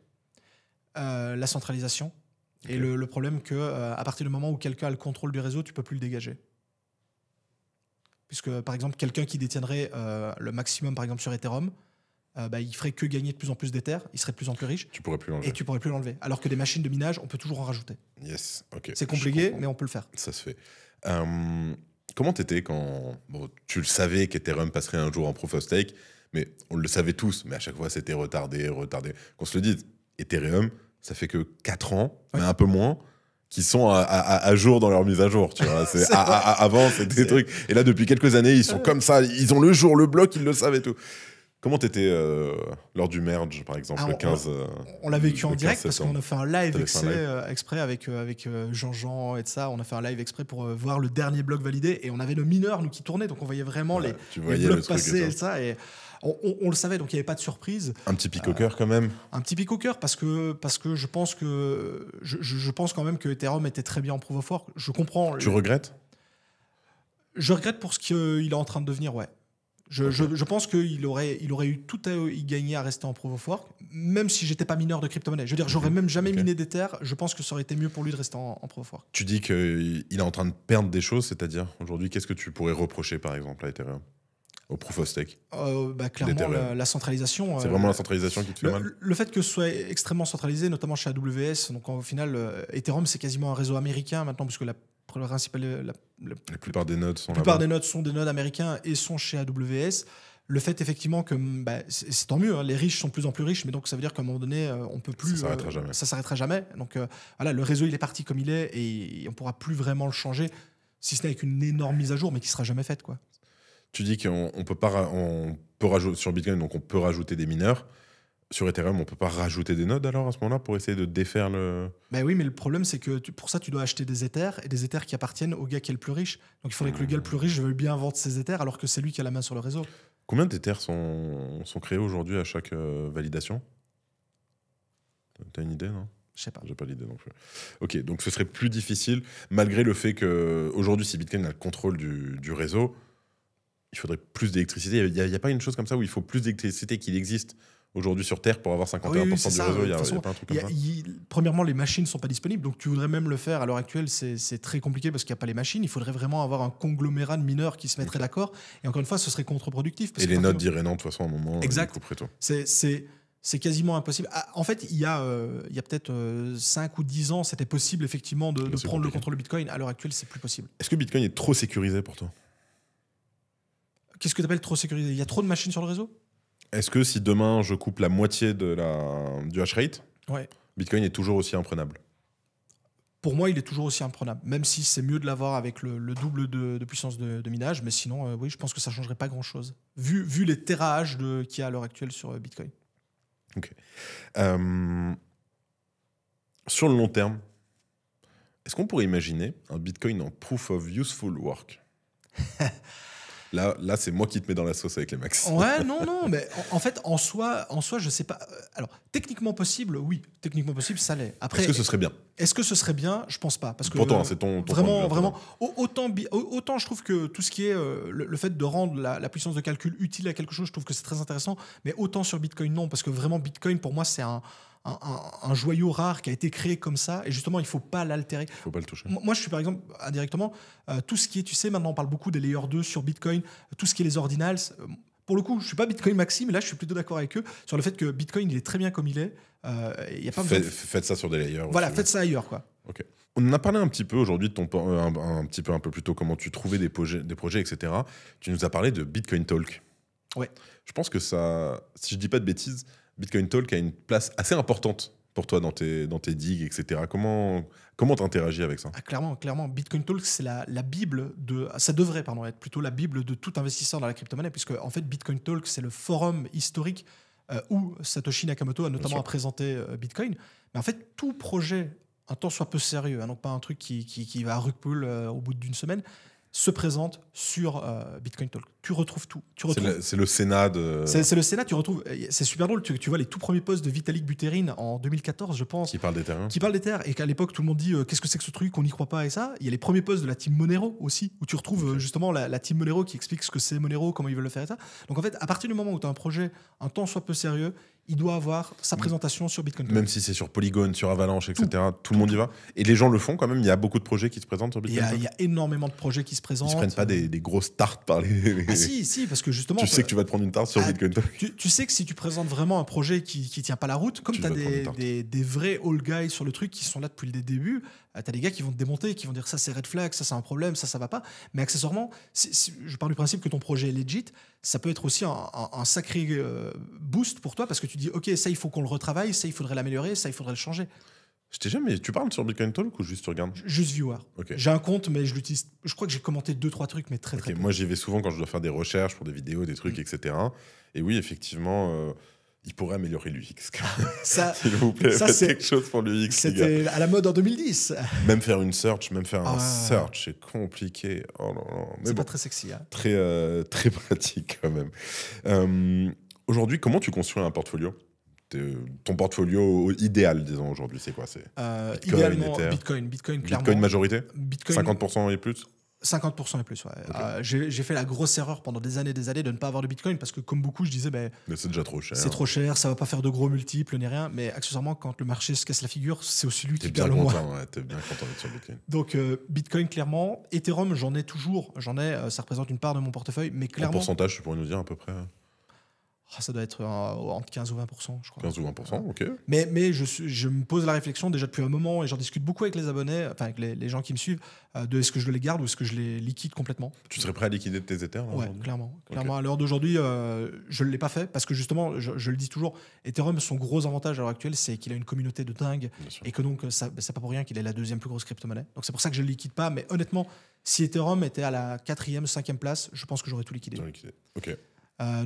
[SPEAKER 1] La centralisation. Et le problème qu'à partir du moment où quelqu'un a le contrôle du réseau, tu ne peux plus le dégager. Puisque, par exemple, quelqu'un qui détiendrait le maximum, par exemple, sur Ethereum, il ferait que gagner de plus en plus d'Ether, il serait de plus en plus riche.
[SPEAKER 2] Tu pourrais plus l'enlever.
[SPEAKER 1] Et tu pourrais plus l'enlever. Alors que des machines de minage, on peut toujours en rajouter.
[SPEAKER 2] Yes, ok.
[SPEAKER 1] C'est compliqué, mais on peut le faire.
[SPEAKER 2] Ça se fait. Comment t'étais quand... Bon, tu le savais qu'Ethereum passerait un jour en Proof of Stake, mais on le savait tous, mais à chaque fois, c'était retardé. Qu'on se le dise, Ethereum... Ça fait que 4 ans, mais un peu moins, qui sont à jour dans leur mise à jour. Tu vois. Avant, c'était des trucs. Et là, depuis quelques années, ils sont comme ça. Ils ont le jour, le bloc, ils le savent et tout. Comment t'étais lors du merge, par exemple, le 15
[SPEAKER 1] On l'a vécu en direct parce qu'on a fait un live exprès avec Jean-Jean et de ça. On a fait un live exprès pour voir le dernier bloc validé. Et on avait le mineur, nous, qui tournait. Donc, on voyait vraiment les blocs passer et ça. Et on le savait, donc il n'y avait pas de surprise.
[SPEAKER 2] Un petit pic au cœur quand même.
[SPEAKER 1] Un petit pic au cœur parce que je pense quand même que Ethereum était très bien en Proof of Work. Je comprends.
[SPEAKER 2] Tu regrettes?
[SPEAKER 1] Je regrette pour ce qu'il est en train de devenir, ouais. Je pense qu'il aurait eu tout à y gagner à rester en Proof of Work, même si j'étais pas mineur de crypto-monnaie. Je veux dire, j'aurais même jamais miné d'Ether. Je pense que ça aurait été mieux pour lui de rester en Proof of Work.
[SPEAKER 2] Tu dis qu'il est en train de perdre des choses, c'est-à-dire aujourd'hui, qu'est-ce que tu pourrais reprocher par exemple à Ethereum? Au Proof of Stake?
[SPEAKER 1] Clairement, la centralisation.
[SPEAKER 2] C'est vraiment la centralisation qui te fait mal?
[SPEAKER 1] Le fait que ce soit extrêmement centralisé, notamment chez AWS, donc au final, Ethereum, c'est quasiment un réseau américain maintenant, puisque
[SPEAKER 2] La plupart des nodes sont
[SPEAKER 1] La plupart
[SPEAKER 2] là-bas.
[SPEAKER 1] des nodes sont des nodes américains et sont chez AWS. Le fait effectivement que c'est tant mieux, hein, les riches sont de plus en plus riches, mais donc ça veut dire qu'à un moment donné, on peut plus. Ça s'arrêtera jamais. Donc voilà, le réseau il est parti comme il est et on pourra plus vraiment le changer, si ce n'est avec une énorme mise à jour, mais qui sera jamais faite, quoi.
[SPEAKER 2] Tu dis qu'on peut rajouter sur Bitcoin, donc on peut rajouter des mineurs. Sur Ethereum, on peut pas rajouter des nodes alors à ce moment-là pour essayer de défaire le.
[SPEAKER 1] Ben oui, mais le problème c'est que pour ça tu dois acheter des Ethers et des Ethers qui appartiennent au gars qui est le plus riche. Donc il faudrait que le gars le plus riche veuille bien vendre ses Ethers alors que c'est lui qui a la main sur le réseau.
[SPEAKER 2] Combien d'Ethers sont créés aujourd'hui à chaque validation? T'as une idée, non?
[SPEAKER 1] Je sais pas.
[SPEAKER 2] J'ai pas l'idée non plus. Ok, donc ce serait plus difficile, malgré le fait que aujourd'hui, si Bitcoin a le contrôle du réseau, il faudrait plus d'électricité. Il n'y a pas une chose comme ça où il faut plus d'électricité qu'il existe aujourd'hui sur Terre pour avoir 51% du réseau. Il y a pas un truc comme ça.
[SPEAKER 1] Premièrement, les machines ne sont pas disponibles, donc tu voudrais même le faire. À l'heure actuelle, c'est très compliqué parce qu'il n'y a pas les machines. Il faudrait vraiment avoir un conglomérat de mineurs qui se mettraient d'accord. Et encore une fois, ce serait contre-productif.
[SPEAKER 2] Et les nodes diraient non, de toute façon, à un moment,
[SPEAKER 1] exact.
[SPEAKER 2] Ils couperaient tout.
[SPEAKER 1] C'est quasiment impossible. En fait, il y a peut-être 5 ou 10 ans, c'était possible effectivement de prendre le contrôle de Bitcoin. À l'heure actuelle, c'est plus possible.
[SPEAKER 2] Est-ce que Bitcoin est trop sécurisé pour toi?
[SPEAKER 1] Qu'est-ce que tu appelles trop sécurisé? Il y a trop de machines sur le réseau?
[SPEAKER 2] Est-ce que si demain je coupe la moitié du hash rate,
[SPEAKER 1] ouais,
[SPEAKER 2] Bitcoin est toujours aussi imprenable?
[SPEAKER 1] Pour moi, il est toujours aussi imprenable, même si c'est mieux de l'avoir avec le double de puissance de minage. Mais sinon, oui, je pense que ça ne changerait pas grand-chose, vu les térahash qu'il y a à l'heure actuelle sur Bitcoin.
[SPEAKER 2] Ok. Sur le long terme, est-ce qu'on pourrait imaginer un Bitcoin en proof of useful work? Là, c'est moi qui te mets dans la sauce avec les maxi.
[SPEAKER 1] Ouais, non, mais en fait, en soi, je sais pas. Alors, techniquement possible, oui. Techniquement possible, ça l'est. Après,
[SPEAKER 2] est-ce que ce serait bien?
[SPEAKER 1] Est-ce que ce serait bien? Je pense pas. Parce que,
[SPEAKER 2] pour toi, c'est ton
[SPEAKER 1] vraiment. Autant je trouve que tout ce qui est le fait de rendre la puissance de calcul utile à quelque chose, je trouve que c'est très intéressant. Mais autant sur Bitcoin, non. Parce que vraiment, Bitcoin, pour moi, c'est un joyau rare qui a été créé comme ça, et justement il faut pas l'altérer. Il
[SPEAKER 2] faut pas le toucher.
[SPEAKER 1] Moi je suis par exemple indirectement tout ce qui est, tu sais, maintenant on parle beaucoup des layer 2 sur Bitcoin, tout ce qui est les ordinals, pour le coup je suis pas Bitcoin maxi, mais là je suis plutôt d'accord avec eux sur le fait que Bitcoin il est très bien comme il est. Y a pas
[SPEAKER 2] faites ça sur des layers.
[SPEAKER 1] Voilà,
[SPEAKER 2] aussi,
[SPEAKER 1] faites ça ailleurs, quoi.
[SPEAKER 2] Ok. On en a parlé un petit peu aujourd'hui de un peu plus tôt comment tu trouvais des projets, etc. Tu nous as parlé de Bitcoin Talk.
[SPEAKER 1] Ouais.
[SPEAKER 2] Je pense que ça, si je dis pas de bêtises, Bitcoin Talk a une place assez importante pour toi dans tes digues, etc. Comment t'interagis avec ça?
[SPEAKER 1] Clairement, Bitcoin Talk, c'est la Bible ça devrait être plutôt la Bible de tout investisseur dans la crypto-monnaie, puisque en fait Bitcoin Talk, c'est le forum historique où Satoshi Nakamoto a notamment présenté Bitcoin. Mais en fait, tout projet, un tant soit peu sérieux, donc pas un truc qui va à rug pull au bout d'une semaine, se présente sur Bitcoin Talk. Tu retrouves tout.
[SPEAKER 2] C'est le Sénat de...
[SPEAKER 1] C'est le Sénat, tu retrouves... C'est super drôle, tu vois les tout premiers posts de Vitalik Buterin en 2014, je pense.
[SPEAKER 2] Qui parle d'Ethereum.
[SPEAKER 1] Qui parle d'Ether, et qu'à l'époque, tout le monde dit qu'est-ce que c'est que ce truc, on n'y croit pas, et ça. Il y a les premiers posts de la team Monero aussi, où tu retrouves justement la team Monero qui explique ce que c'est Monero, comment ils veulent le faire, et ça. Donc en fait, à partir du moment où tu as un projet un tant soit peu sérieux, il doit avoir sa présentation sur Bitcoin Talk.
[SPEAKER 2] Même si c'est sur Polygon, sur Avalanche, etc., tout le monde y va. Et les gens le font quand même. Il y a beaucoup de projets qui se présentent sur Bitcoin Talk.
[SPEAKER 1] Il y a énormément de projets qui se présentent.
[SPEAKER 2] Ils se prennent pas des grosses tartes par les...
[SPEAKER 1] Ah si, parce que justement...
[SPEAKER 2] Tu sais que tu vas te prendre une tarte sur Bitcoin Talk.
[SPEAKER 1] Tu sais que si tu présentes vraiment un projet qui tient pas la route, comme tu as des vrais old guys sur le truc qui sont là depuis le début, tu as des gars qui vont te démonter, qui vont dire ça c'est red flag, ça c'est un problème, ça va pas. Mais accessoirement, je pars du principe que ton projet est legit, ça peut être aussi un sacré boost pour toi, parce que tu dis ok, ça il faut qu'on le retravaille, ça il faudrait l'améliorer, ça il faudrait le changer.
[SPEAKER 2] Je t'ai jamais... Tu parles sur Bitcoin Talk ou juste tu regardes?
[SPEAKER 1] Juste viewer.
[SPEAKER 2] Okay.
[SPEAKER 1] J'ai un compte, mais je l'utilise. Je crois que j'ai commenté 2-3 trucs, mais très peu.
[SPEAKER 2] Moi j'y vais souvent quand je dois faire des recherches pour des vidéos, des trucs, etc. Et oui, effectivement... il pourrait améliorer l'UX. S'il vous plaît, faites quelque chose pour l'UX.
[SPEAKER 1] C'était à la mode en 2010.
[SPEAKER 2] Même faire une search, un search, c'est compliqué. Oh là là.
[SPEAKER 1] C'est pas très sexy. Hein.
[SPEAKER 2] Très pratique quand même. Aujourd'hui, comment tu construis un portfolio? Ton portfolio idéal, disons, aujourd'hui, c'est quoi?
[SPEAKER 1] Idéalement, Bitcoin, clairement.
[SPEAKER 2] Bitcoin majorité?
[SPEAKER 1] Bitcoin,
[SPEAKER 2] 50% et plus?
[SPEAKER 1] 50% et plus, ouais.
[SPEAKER 2] Okay.
[SPEAKER 1] J'ai fait la grosse erreur pendant des années de ne pas avoir de Bitcoin, parce que comme beaucoup, je disais mais
[SPEAKER 2] c'est déjà trop cher.
[SPEAKER 1] C'est trop cher, ça va pas faire de gros multiples ni rien. Mais accessoirement, quand le marché se casse la figure, c'est aussi lui qui perd le moins.
[SPEAKER 2] T'es bien content d'être sur Bitcoin.
[SPEAKER 1] Donc Bitcoin, clairement. Ethereum, j'en ai, ça représente une part de mon portefeuille, mais clairement...
[SPEAKER 2] En pourcentage, tu pourrais nous dire à peu près?
[SPEAKER 1] Ça doit être entre 15 ou 20%, je crois.
[SPEAKER 2] 15 ou 20%, ok.
[SPEAKER 1] Mais je me pose la réflexion déjà depuis un moment et j'en discute beaucoup avec les abonnés, enfin avec les gens qui me suivent, de est-ce que je les garde ou est-ce que je les liquide complètement.
[SPEAKER 2] Tu serais prêt à liquider tes Ethers là,
[SPEAKER 1] Ouais, clairement.
[SPEAKER 2] Ok.
[SPEAKER 1] À l'heure d'aujourd'hui, je ne l'ai pas fait parce que justement, je le dis toujours, Ethereum, son gros avantage à l'heure actuelle, c'est qu'il a une communauté de dingue
[SPEAKER 2] Bien sûr.
[SPEAKER 1] et que donc, c'est pas pour rien qu'il est la deuxième plus grosse crypto-monnaie. Donc c'est pour ça que je ne le liquide pas. Mais honnêtement, si Ethereum était à la 4e, 5e place, je pense que j'aurais tout liquidé.
[SPEAKER 2] Ok.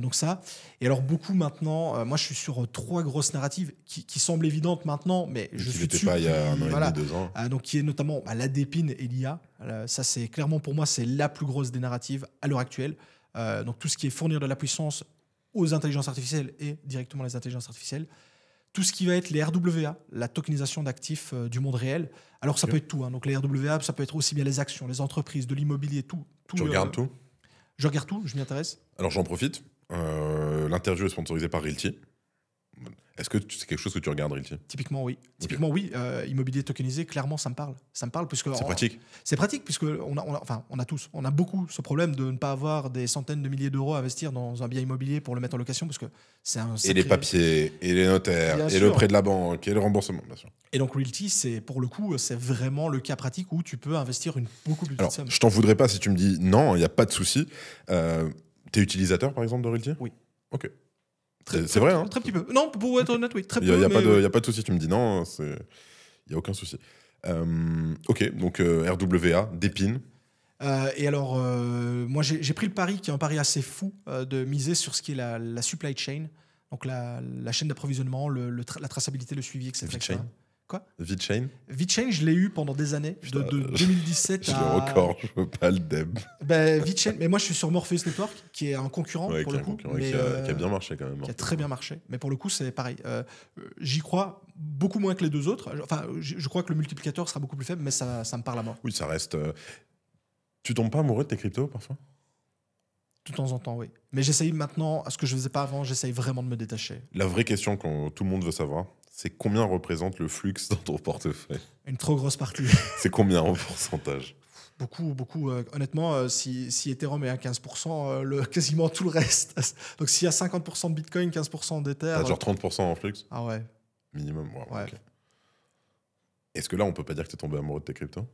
[SPEAKER 1] Donc ça. Et alors beaucoup maintenant, moi je suis sur 3 grosses narratives qui semblent évidentes maintenant, mais je suis dessus.
[SPEAKER 2] Pas il y a un an et demi, 2 ans.
[SPEAKER 1] Donc qui est notamment la dépine et l'IA. Ça c'est clairement pour moi c'est la plus grosse des narratives à l'heure actuelle. Donc tout ce qui est fournir de la puissance aux intelligences artificielles et directement les intelligences artificielles. Tout ce qui va être les RWA, la tokenisation d'actifs du monde réel. Alors ça peut être tout. Donc les RWA, ça peut être aussi bien les actions, les entreprises, de l'immobilier, tout.
[SPEAKER 2] Tu regardes tout?
[SPEAKER 1] Je regarde tout, je m'y intéresse.
[SPEAKER 2] Alors j'en profite. L'interview est sponsorisée par Realty. Est-ce que c'est quelque chose que tu regardes, Realty?
[SPEAKER 1] Typiquement, oui. Typiquement, oui. Immobilier tokenisé, clairement, ça me parle. Ça me parle puisque
[SPEAKER 2] c'est pratique.
[SPEAKER 1] C'est pratique puisque on a beaucoup ce problème de ne pas avoir des centaines de milliers d'euros à investir dans un bien immobilier pour le mettre en location parce que c'est un sacré...
[SPEAKER 2] Et les papiers, et les notaires,
[SPEAKER 1] Bien
[SPEAKER 2] et
[SPEAKER 1] sûr.
[SPEAKER 2] le prêt de la banque, et le remboursement, bien sûr.
[SPEAKER 1] Et donc Realty, c'est pour le coup, c'est vraiment le cas pratique où tu peux investir une beaucoup plus petite
[SPEAKER 2] Alors,
[SPEAKER 1] somme.
[SPEAKER 2] je t'en voudrais pas si tu me dis non, il n'y a pas de souci. T'es utilisateur, par exemple, de Realty?
[SPEAKER 1] Oui.
[SPEAKER 2] Ok. C'est vrai, hein?
[SPEAKER 1] Très petit peu. Non, pour être honnête, oui, très
[SPEAKER 2] Il
[SPEAKER 1] peu.
[SPEAKER 2] n'y a,
[SPEAKER 1] mais,
[SPEAKER 2] pas de souci, tu me dis non, il n'y a aucun souci. Ok, donc RWA, Dépine.
[SPEAKER 1] Et alors, moi, j'ai pris le pari, qui est un pari assez fou, de miser sur ce qui est la supply chain, donc la chaîne d'approvisionnement, la traçabilité, le suivi, etc.
[SPEAKER 2] VeChain.
[SPEAKER 1] Quoi?
[SPEAKER 2] VeChain.
[SPEAKER 1] VeChain, je l'ai eu pendant des années, de 2017
[SPEAKER 2] Je
[SPEAKER 1] à...
[SPEAKER 2] le record, je veux pas le deb.
[SPEAKER 1] VeChain, mais moi, je suis sur Morpheus Network, qui est un concurrent,
[SPEAKER 2] Ouais,
[SPEAKER 1] pour le coup.
[SPEAKER 2] qui a bien marché quand même.
[SPEAKER 1] Qui a très bien marché. Mais pour le coup, c'est pareil. J'y crois beaucoup moins que les deux autres. Enfin, je crois que le multiplicateur sera beaucoup plus faible, mais ça me parle à mort.
[SPEAKER 2] Oui, ça reste... Tu tombes pas amoureux de tes cryptos, parfois?
[SPEAKER 1] De temps en temps, oui. Mais j'essaye maintenant, ce que je faisais pas avant, j'essaye vraiment de me détacher.
[SPEAKER 2] La vraie question que tout le monde veut savoir, c'est combien représente le flux dans ton portefeuille?
[SPEAKER 1] Une trop grosse partie.
[SPEAKER 2] C'est combien en pourcentage?
[SPEAKER 1] Beaucoup. Honnêtement, si Ethereum est à 15%, quasiment tout le reste. Donc s'il y a 50% de Bitcoin, 15% d'Ether...
[SPEAKER 2] T'as genre 30% en flux?
[SPEAKER 1] Ah ouais.
[SPEAKER 2] Minimum,
[SPEAKER 1] Ouais.
[SPEAKER 2] Ok. Est-ce que là, on peut pas dire que t'es tombé amoureux de tes cryptos?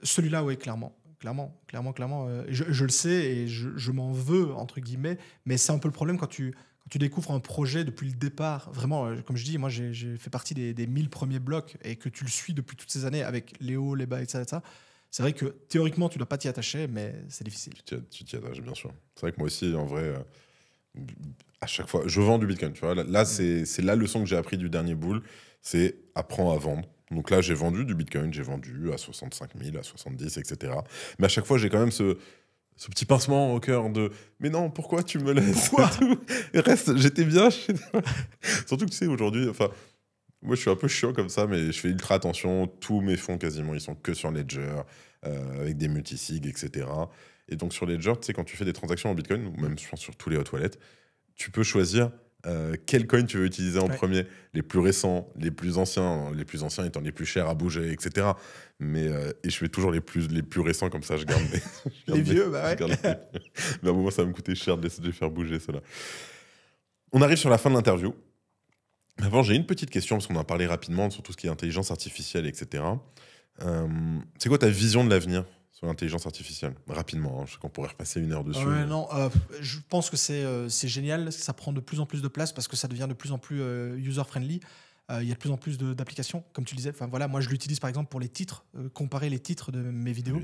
[SPEAKER 1] Celui-là, oui, clairement. Je le sais et je m'en veux, entre guillemets, mais c'est un peu le problème quand tu découvres un projet depuis le départ. Vraiment, comme je dis, moi, j'ai fait partie des 1000 premiers blocs et que tu le suis depuis toutes ces années avec les hauts, les bas, etc. C'est vrai que théoriquement, tu ne dois pas t'y attacher, mais c'est difficile.
[SPEAKER 2] Tu t'y attaches, bien sûr. C'est vrai que moi aussi, en vrai, à chaque fois, je vends du Bitcoin. Tu vois, là, c'est la leçon que j'ai appris du dernier bull, c'est apprends à vendre. Donc là, j'ai vendu du Bitcoin, j'ai vendu à 65 000, à 70, etc. Mais à chaque fois, j'ai quand même ce petit pincement au cœur de « Mais non, pourquoi tu me laisses ?» Reste, j'étais bien. Surtout que tu sais, aujourd'hui, enfin, moi, je suis un peu chiant comme ça, mais je fais ultra attention. Tous mes fonds, quasiment, ils sont que sur Ledger, avec des multisigs, etc. Et donc, sur Ledger, tu sais, quand tu fais des transactions en Bitcoin, ou même, je pense, sur tous les hot wallets, tu peux choisir quel coin tu veux utiliser en premier, les plus récents, les plus anciens étant les plus chers à bouger, etc. Mais et je fais toujours les plus récents, comme ça je garde
[SPEAKER 1] les vieux, bah ouais.
[SPEAKER 2] Mais à un moment ça va me coûter cher de les faire bouger, ceux-là. On arrive sur la fin de l'interview. Avant, j'ai une petite question, parce qu'on a parlé rapidement sur tout ce qui est intelligence artificielle, etc. C'est quoi ta vision de l'avenir sur l'intelligence artificielle? Rapidement, hein, je sais qu'on pourrait repasser 1 heure dessus.
[SPEAKER 1] Ouais, non, je pense que c'est génial, ça prend de plus en plus de place parce que ça devient de plus en plus user-friendly. Il y a de plus en plus d'applications, comme tu le disais. Enfin, voilà, moi, je l'utilise par exemple pour les titres, comparer les titres de mes vidéos.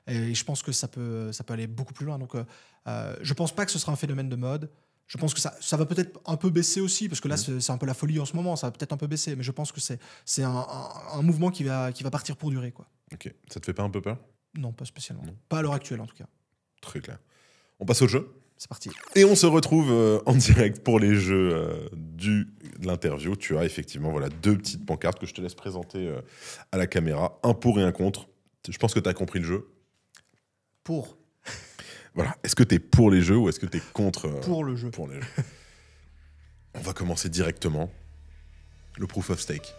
[SPEAKER 1] Et je pense que ça peut aller beaucoup plus loin. Donc, je pense pas que ce sera un phénomène de mode. Je pense que ça va peut-être un peu baisser aussi, parce que là, c'est un peu la folie en ce moment. Ça va peut-être un peu baisser, mais je pense que c'est un mouvement qui va partir pour durer, quoi.
[SPEAKER 2] Ok. Ça te fait pas un peu peur?
[SPEAKER 1] Non, pas spécialement. Non. Pas à l'heure actuelle, en tout cas.
[SPEAKER 2] Très clair. On passe au jeu.
[SPEAKER 1] C'est parti.
[SPEAKER 2] Et on se retrouve en direct pour les jeux de l'interview. Tu as effectivement 2 petites pancartes que je te laisse présenter à la caméra. Un pour et un contre. Je pense que tu as compris le jeu.
[SPEAKER 1] Pour.
[SPEAKER 2] Voilà. Est-ce que tu es pour les jeux ou est-ce que tu es contre
[SPEAKER 1] pour le jeu.
[SPEAKER 2] Pour les jeux. On va commencer directement. Le proof of stake.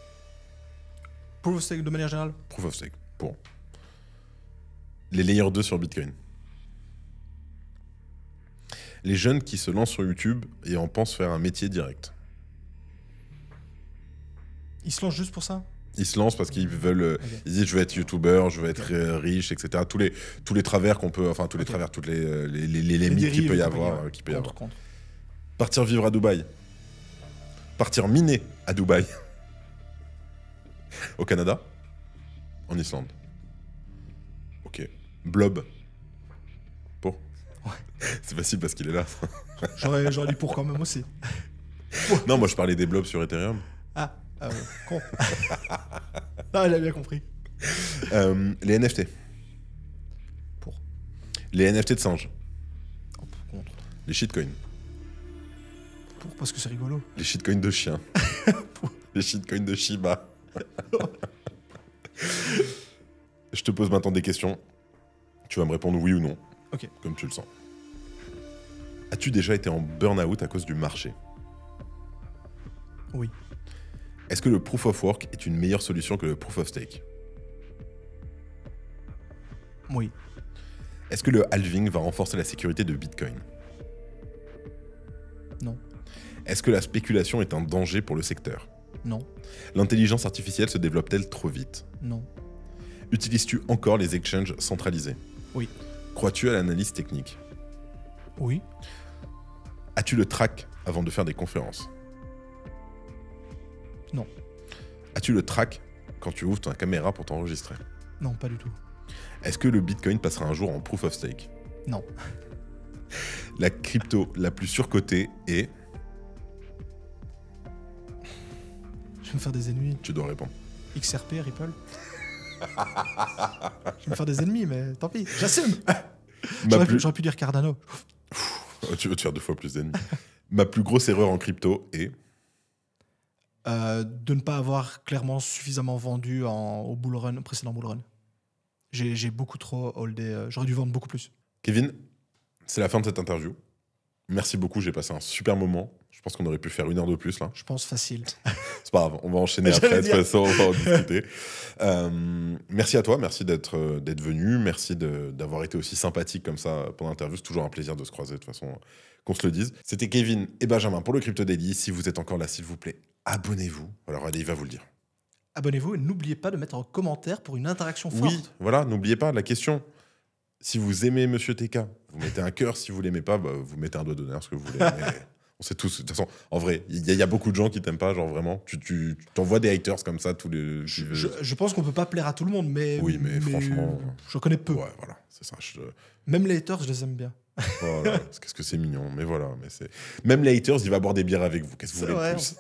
[SPEAKER 1] Proof of stake de manière générale?
[SPEAKER 2] Proof of stake. Pour. Les Layer 2 sur Bitcoin. Les jeunes qui se lancent sur YouTube et en pensent faire un métier direct.
[SPEAKER 1] Ils se lancent juste pour ça?
[SPEAKER 2] Ils se lancent parce qu'ils veulent. Ils disent je veux être youtubeur, je veux être riche, etc. Tous les travers qu'on peut. Enfin, tous les travers, toutes les limites qu'il peut y avoir.
[SPEAKER 1] Contre.
[SPEAKER 2] Partir vivre à Dubaï. Partir miner à Dubaï. Au Canada. En Islande. Ok. Blob. Pour.
[SPEAKER 1] Ouais.
[SPEAKER 2] C'est facile parce qu'il est là.
[SPEAKER 1] J'aurais dit pour quand même aussi.
[SPEAKER 2] Non, moi je parlais des blobs sur Ethereum.
[SPEAKER 1] Ah ouais, con. Ah, il a bien compris.
[SPEAKER 2] Les NFT.
[SPEAKER 1] Pour.
[SPEAKER 2] Les NFT de singes.
[SPEAKER 1] Oh, contre.
[SPEAKER 2] Les shitcoins.
[SPEAKER 1] Pour, parce que c'est rigolo.
[SPEAKER 2] Les shitcoins de chiens. Les shitcoins de Shiba. Je te pose maintenant des questions. Tu vas me répondre oui ou non.
[SPEAKER 1] Ok.
[SPEAKER 2] Comme tu le sens. As-tu déjà été en burn-out à cause du marché?
[SPEAKER 1] Oui.
[SPEAKER 2] Est-ce que le proof of work est une meilleure solution que le proof of stake?
[SPEAKER 1] Oui.
[SPEAKER 2] Est-ce que le halving va renforcer la sécurité de Bitcoin?
[SPEAKER 1] Non.
[SPEAKER 2] Est-ce que la spéculation est un danger pour le secteur?
[SPEAKER 1] Non.
[SPEAKER 2] L'intelligence artificielle se développe-t-elle trop vite?
[SPEAKER 1] Non.
[SPEAKER 2] Utilises-tu encore les exchanges centralisés?
[SPEAKER 1] Oui.
[SPEAKER 2] Crois-tu à l'analyse technique?
[SPEAKER 1] Oui.
[SPEAKER 2] As-tu le track avant de faire des conférences?
[SPEAKER 1] Non.
[SPEAKER 2] As-tu le track quand tu ouvres ta caméra pour t'enregistrer?
[SPEAKER 1] Non, pas du tout.
[SPEAKER 2] Est-ce que le Bitcoin passera un jour en proof of stake?
[SPEAKER 1] Non.
[SPEAKER 2] La crypto la plus surcotée est...
[SPEAKER 1] Je vais me faire des ennemis.
[SPEAKER 2] Tu dois répondre.
[SPEAKER 1] XRP, Ripple. Je vais me faire des ennemis, mais tant pis. J'assume. J'aurais pu dire Cardano.
[SPEAKER 2] Tu veux te faire 2 fois plus d'ennemis. Ma plus grosse erreur en crypto est...
[SPEAKER 1] de ne pas avoir clairement suffisamment vendu au bull run, au précédent bull run. J'ai beaucoup trop holdé. J'aurais dû vendre beaucoup plus.
[SPEAKER 2] Kevin, c'est la fin de cette interview. Merci beaucoup, j'ai passé un super moment. Je pense qu'on aurait pu faire 1 heure de plus là.
[SPEAKER 1] Je pense facile.
[SPEAKER 2] C'est pas grave, on va enchaîner après, de toute façon, on va en discuter. Merci à toi, merci d'être venu, merci d'avoir été aussi sympathique comme ça pendant l'interview. C'est toujours un plaisir de se croiser, de toute façon, qu'on se le dise. C'était Kevin et Benjamin pour le Crypto Daily. Si vous êtes encore là, s'il vous plaît, abonnez-vous. Alors allez, il va vous le dire.
[SPEAKER 1] Abonnez-vous et n'oubliez pas de mettre un commentaire pour une interaction forte.
[SPEAKER 2] Oui, voilà, n'oubliez pas la question. Si vous aimez Monsieur TK, vous mettez un cœur. Si vous l'aimez pas, bah, vous mettez un doigt d'honneur, ce que vous voulez. On sait tous. De toute façon, en vrai, il y a beaucoup de gens qui t'aiment pas, genre vraiment. Tu t'envoies des haters comme ça tous les.
[SPEAKER 1] Je pense qu'on peut pas plaire à tout le monde, mais.
[SPEAKER 2] Oui, mais franchement.
[SPEAKER 1] Je connais peu.
[SPEAKER 2] Ouais, voilà, c'est ça.
[SPEAKER 1] Même les haters, je les aime bien.
[SPEAKER 2] Voilà, qu'est-ce que c'est mignon, mais voilà. Mais même les haters, il va boire des bières avec vous. Qu'est-ce que vous voulez de plus?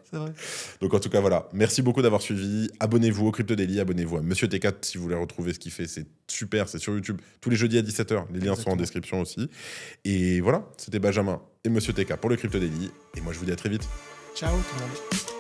[SPEAKER 1] C'est vrai.
[SPEAKER 2] Donc en tout cas, voilà. Merci beaucoup d'avoir suivi. Abonnez-vous au Crypto Daily, abonnez-vous à Monsieur T4 si vous voulez retrouver ce qu'il fait. C'est super, c'est sur YouTube tous les jeudis à 17h. Les liens sont en description aussi. Et voilà, c'était Benjamin et Monsieur TK pour le Crypto Daily. Et moi, je vous dis à très vite.
[SPEAKER 1] Ciao tout le monde.